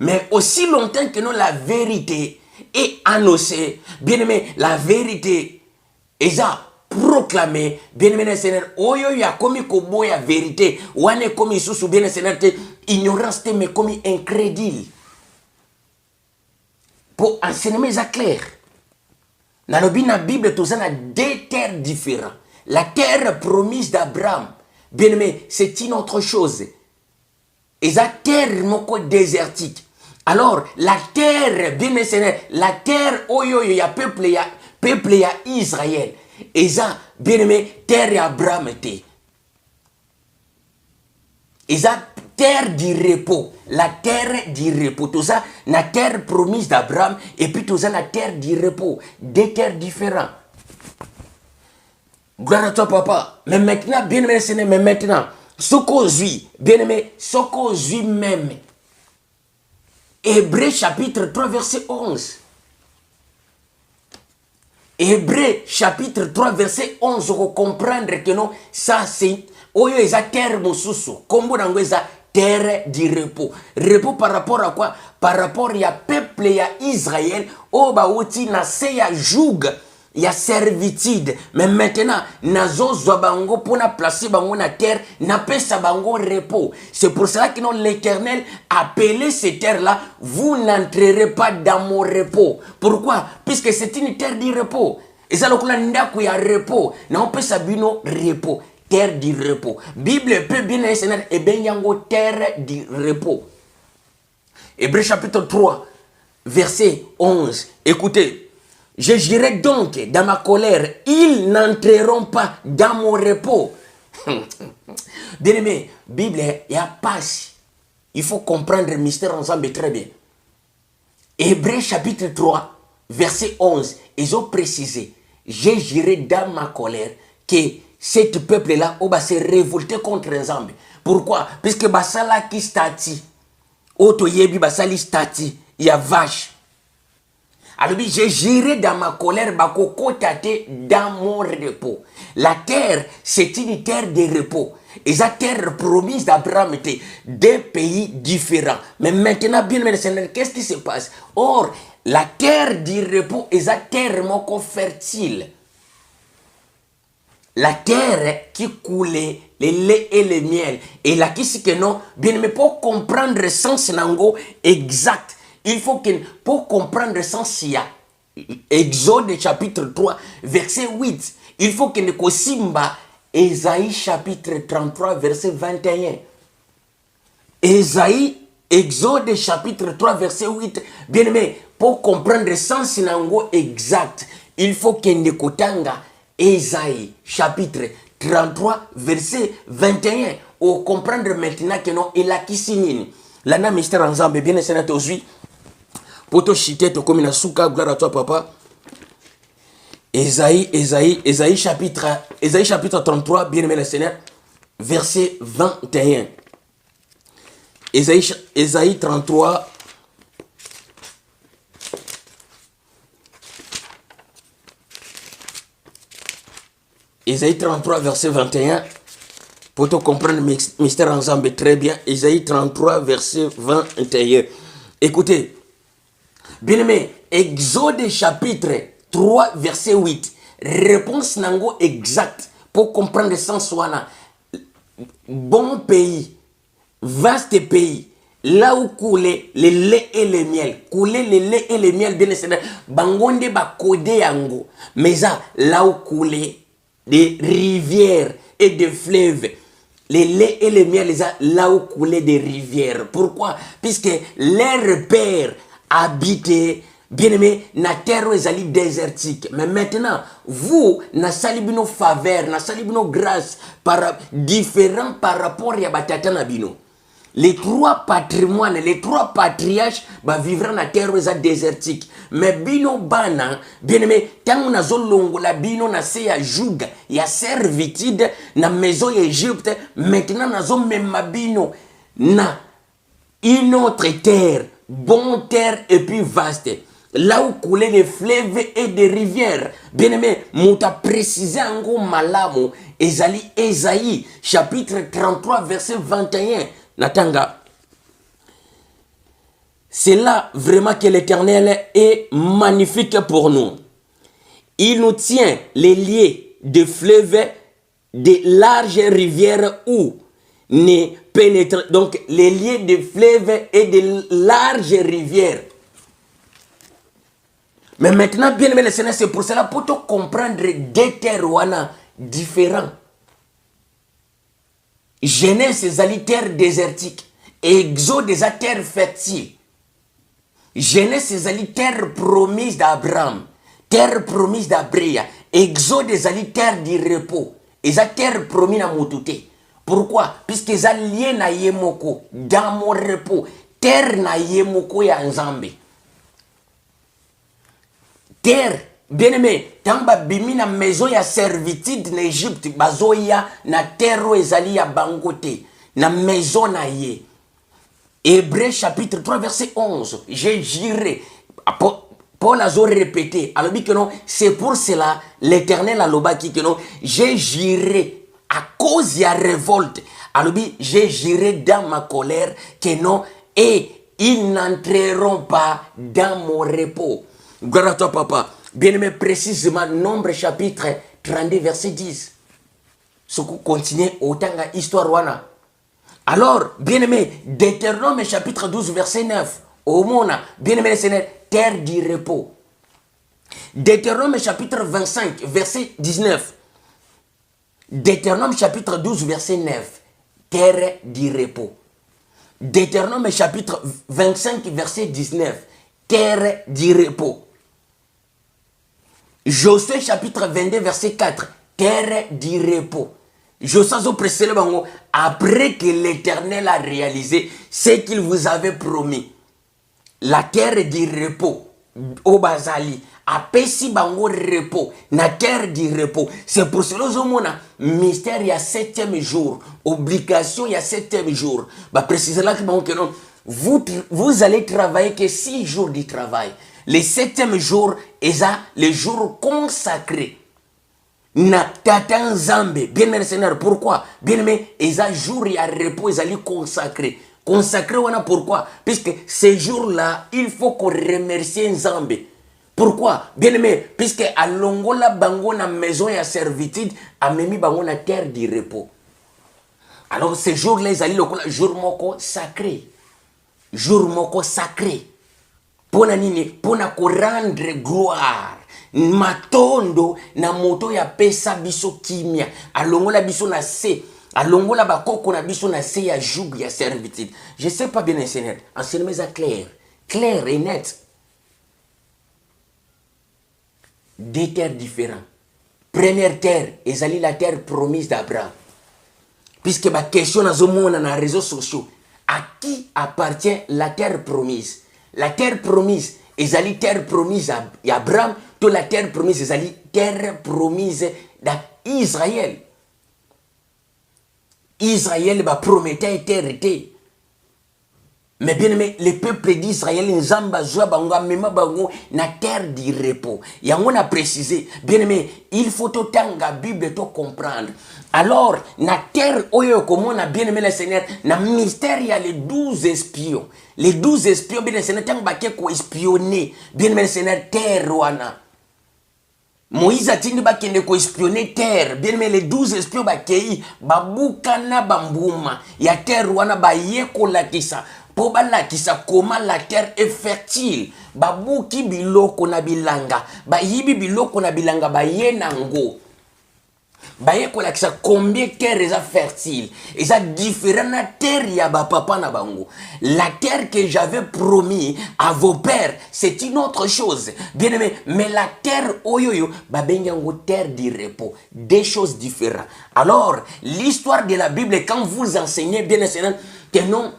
Mais aussi longtemps que non, la vérité est annoncée, bien aimé, la vérité est proclamée, bien aimé Seigneur, oyo ya komi kobo ya vérité, wane komi sous bien aimé Seigneur, ignorance mais komi incrédule. Pour enseigner ça clair. Dans la Bible, tout ça a deux terres différentes. La terre promise d'Abraham, bien aimé, c'est une autre chose. Et la terre moko désertique. Alors, la terre, bien aimé, la terre, oyo, il y a peuple, il y a Israël. Et ça, bien aimé, terre Abraham était. Et ça, terre du repos, la terre du repos, tout ça, la terre promise d'Abraham, et puis tout ça, la terre du repos, deux terres différentes. Gloire à toi, papa. Mais maintenant, bien aimé, mais maintenant, ce qu'on vit, bien aimé, ce qu'on vit même. Hébreu chapitre 3, verset 11. Hébreu chapitre 3, verset 11, pour comprendre que non, ça c'est. Oyo eza terre mosusu, kombo nango eza terre du repos. Repos par rapport à quoi? Par rapport à peuple ya Israël, oh ba outi na se ya joug, ya servitude. Mais maintenant, nazo zwa bango pour na placer bango na terre, na pesa bango repos. C'est pour cela que l'Éternel a appelé ces terres-là, vous n'entrerez pas dans mon repos. Pourquoi? Puisque c'est une terre du repos. Et ça, il y a repos. Non, peut sabino repos. Terre du repos. Bible peut bien enseigner et bien yango terre du repos. Hébreux chapitre 3, verset 11. Écoutez. Je dirai donc dans ma colère, ils n'entreront pas dans mon repos. Bien aimé, Bible, il y a pas. Il faut comprendre le mystère ensemble très bien. Hébreux chapitre 3, verset 11. Ils ont précisé. Je dirai dans ma colère que ce peuple-là va se révolter contre ensemble. Pourquoi? Puisque basala qui stati. Oto yebi basali stati. Il y a vache. Alors, je j'irai dans ma colère, dans mon repos. La terre, c'est une terre de repos. Et la terre promise d'Abraham était deux pays différents. Mais maintenant, bien maintenant, qu'est-ce qui se passe? Or, la terre du repos est la terre fertile. La terre qui coulait le lait et le miel. Et là, qui c'est que non, bien mais pour comprendre le sens nango exact, il faut que pour comprendre le sens, il y a Exode chapitre 3, verset 8. Il faut que nous kosimba Ésaïe chapitre 33, verset 21. Ésaïe, Exode chapitre 3, verset 8. Bien aimé, pour comprendre le sens nango exact, il faut que nous kotanga Ésaïe chapitre 33, verset 21. Pour comprendre maintenant que non, il a qui signe. L'ana mystère ensemble, bien enseigné aujourd'hui. Poto chité to comme na souka, gloire à toi papa. Ésaïe chapitre 33, bien aimé le Seigneur, verset 21. Ésaïe 33. Ésaïe 33, verset 21. Pour te comprendre le mystère ensemble très bien. Ésaïe 33, verset 21. Écoutez. Bien aimé, Exode chapitre 3, verset 8. Réponse nango exacte pour comprendre le sens wana. Bon pays, vaste pays, là où coulait le lait et le miel. Couler le lait et le miel, bien sûr. Bangonde ba kode yango. Mais ça, là où coulait des rivières et des fleuves. Les lait et le miel, là où coulaient des rivières. Pourquoi? Puisque leur père habiter, bien aimé, na terre ezali désertique. Mais maintenant, vous, na salibino faveur, na salibino grâce, différent par rapport à batata nabino. Les trois patrimoines, les trois patriarches, vivre na terre désertique. Mais bino bana, bien aimé, tant na zolongo la bino na se ya juga, ya servitude, na maison Égypte, maintenant na zo même bino, na une autre terre, bonne terre et puis vaste. Là où coulaient les fleuves et des rivières. Bien aimé, mouta précisé en gros malamu. Ésaïe, chapitre 33, verset 21. Natanga. C'est là vraiment que l'Éternel est magnifique pour nous. Il nous tient les liés de fleuves, de larges rivières où ne pénètre. Donc, les liés de fleuves et de larges rivières. Mais maintenant, bien aimé le Seigneur, c'est pour cela, pour te comprendre des terres différents. Genèse, c'est terre désertique. Exode, c'est terre fertile. Genèse, c'est terre promise d'Abraham. Terre promise d'Abréa. Exode, c'est terre du repos. Et c'est terre promise à Moutouté. Pourquoi? Puisque c'est lié na yemoko. Dans mon repos. Terre na yemoko ya Nzambe. Terre, bien aimé, tamba bimi na maison ya servitude en Égypte, bazoya na terre ezali ya bangote, na maison na ye. Hébreux chapitre 3 verset 11, je dirai, Paul a répété, alors que non, c'est pour cela l'Éternel a loba qui que non, je dirai à cause de la révolte, Alobi, j'ai juré dans ma colère que non, et ils n'entreront pas dans mon repos. Gloire à toi, papa. Bien-aimé, précisément, Nombre chapitre 32, verset 10. Ce qu'on continue autant à histoire wana. Alors, bien-aimé, Deutéronome chapitre 12, verset 9. Au mona, bien-aimé le Seigneur, terre du repos. Deutéronome chapitre 25, verset 19. Deutéronome chapitre 12, verset 9. Terre du repos. Deutéronome chapitre 25, verset 19. Terre du repos. Josué chapitre 22, verset 4. Terre du repos. Josué après que l'Éternel a réalisé ce qu'il vous avait promis. La terre du repos. Au Bazali. Apesi bango repos. La terre du repos. C'est pour cela que mystère il y a 7e jour. Obligation il y a 7e jour. Bah préciser là que vous allez travailler que 6 jours de travail. Le 7e jour est le jour consacré. Na tata Nzambe. Bien aimé Seigneur, pourquoi? Bien aimé, eza jour il y a repos, ils allaient consacrer. Consacré, on a pourquoi? Puisque ces jours-là, il faut qu'on remercie Nzambe. Pourquoi? Bien aimé, puisque à Longola bango na maison et à servitude, à Memi bango na terre du repos. Alors ces jours-là, ils allaient le jour moko sacré. Jour moko sacré. Pona nini? Pona ko rendre gloire. Matondo na moto ya pesa biso kimia. Alongola biso na se. Alongola bakoko na biso na se ya joug ya servitude. Je sais pas bien enseigner. Enseignement ça clair. Clair et net. Deux terres différentes. Première terre, ezali la terre promise d'Abraham. Puisque ma question na zomona na réseaux sociaux. À qui appartient la terre promise? La terre promise, ezali terre promise à Abraham. Toute la terre promise, ezali terre promise d'Israël. Israël va promettre terre était. Mais bien aimé, le peuple d'Israël, Nzamba Zoua Bango, Mema Bango, na terre du repos. Et on a précisé, bien aimé, il faut autant la Bible to comprendre. Alors, na terre, oyo, comme on a bien aimé le Seigneur, na mystère, il y a les 12 espions. Les 12 espions, bien aimé le Seigneur, tant baké ko espionner, bien aimé le Seigneur, terre wana. Moïse a tindi bakende ko espionner terre. Bien aimé, les 12 espions bakei, babukana bambuma. Ya terre wana ba yeko lakisa. Po balakisa comment la terre est fertile. Babuki biloko na bilanga. Ba yibi biloko na bilanga ba yenango. Ba yeko lakisa combien terre est fertile. Et ça différent na terre ya ba papa na bango. La terre que j'avais promis à vos pères, c'est une autre chose. Bien aimé, mais la terre oyoyo ba benyango terre du repos, des choses différentes. Alors, l'histoire de la Bible quand vous enseignez bien aimé que non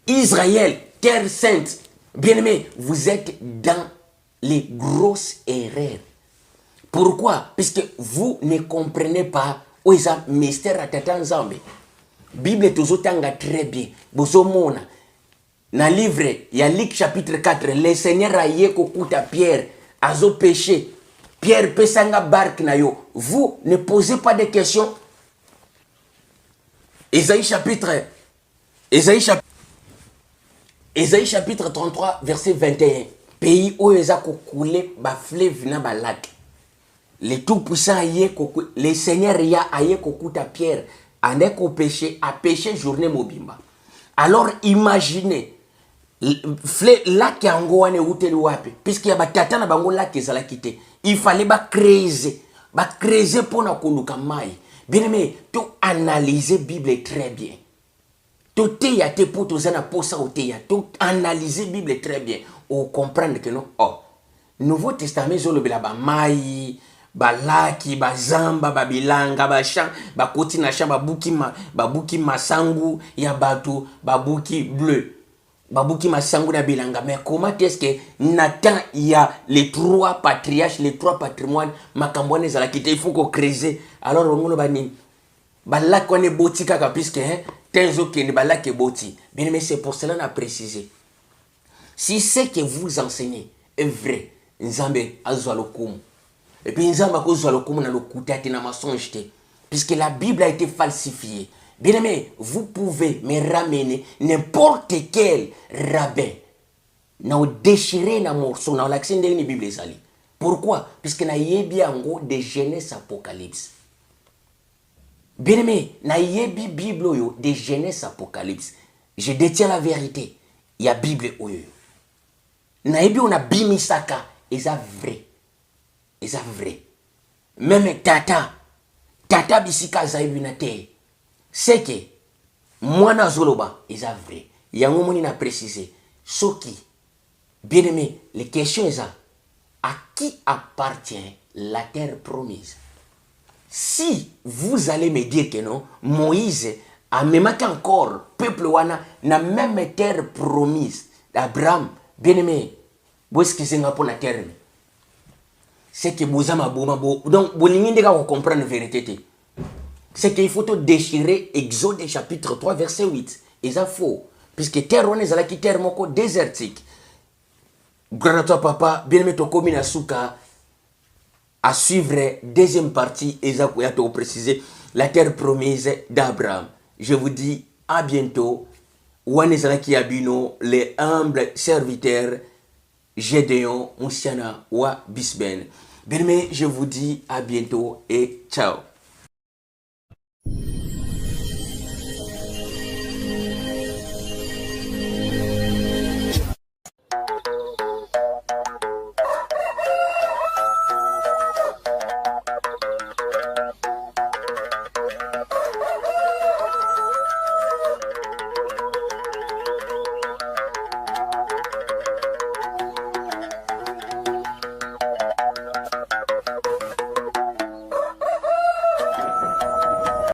Israël, terre sainte, bien-aimé, vous êtes dans les grosses erreurs. Pourquoi? Puisque vous ne comprenez pas où est le mystère à Tata Nzambe. Bible tozotanga très bien. Bozomona. Dans le livre, il y a Luc chapitre 4. Le Seigneur a yé kokuta Pierre. Azo péché. Pierre pesanga barque na yo. Vous ne posez pas de questions. Ésaïe chapitre 33, verset 21. Pays où ils ont coulé ba fleuve na ba lac. Le tout puissant le Seigneur ya aye kokuta Pierre ande ko péché a péché journée mobimba. Alors imaginez lac yango wane uteli wapi puisque ya batata na bango lac ezala kité. Il fallait ba creuser pour na koluka mai. Bien aimé, tout analyser Bible très bien. Tout est à te pour tous en posa au théâtre. Tout analyser Bible très bien. Ou comprendre que non. Oh, Nouveau Testament zolo bela ba mai, ba laki, ba zamba, ba bilanga, ba champ, ba koti na champ, ba buki masangu ya batu, ba buki bleu. Ba buki masangu na bilanga. Mais comment est-ce que Nathan il y a les 3 patriarches, les 3 patrimoines, makambone za la kité, il faut qu'on creuse. Alors on va ni ba la kone boti kaka puisque tenzo qui ne ba la ke boti. Bien mais c'est pour cela qu'on a précisé. Si ce que vous enseignez est vrai, Nzambe azwa lokumu. Et puis Nzambe akozwa lokumu na lokuta te na mensonge te. Puisque la Bible a été falsifiée. Bien aimé, vous pouvez me ramener n'importe quel rabbin. Na déchiré na morceau, na l'accent de la Bible sali. Pourquoi? Puisque na yebi ango de Genèse Apocalypse. Bien aimé, na yebi Bible yo de Genèse Apocalypse. Je détiens la vérité. Il y a Bible oyo. Na yebi on a bimisaka, et ça vrai. Et ça vrai. Même tata bisika zaibi na te. C'est que moi na zoloba, et ça vrai. Yango moni na précisé. Soki, bien aimé, les questions est ça. À qui appartient la terre promise? Si vous allez me dire que non, Moïse a même encore peuple wana na même terre promise d'Abraham, bien aimé, vous excusez pour la terre. C'est que vous avez donc vous n'avez pas comprendre la vérité. C'est qu'il faut déchirer Exode chapitre 3 verset 8. Et ça faux. Puisque terre wana est qui terre moko désertique. Grand toi papa, bien aimé to komi na suka à suivre deuxième partie et ça pour préciser la terre promise d'Abraham. Je vous dis à bientôt. Wanezala ki abino les humbles serviteurs Gédéon Moussiana wa Bisben. Bien aimé, je vous dis à bientôt et ciao.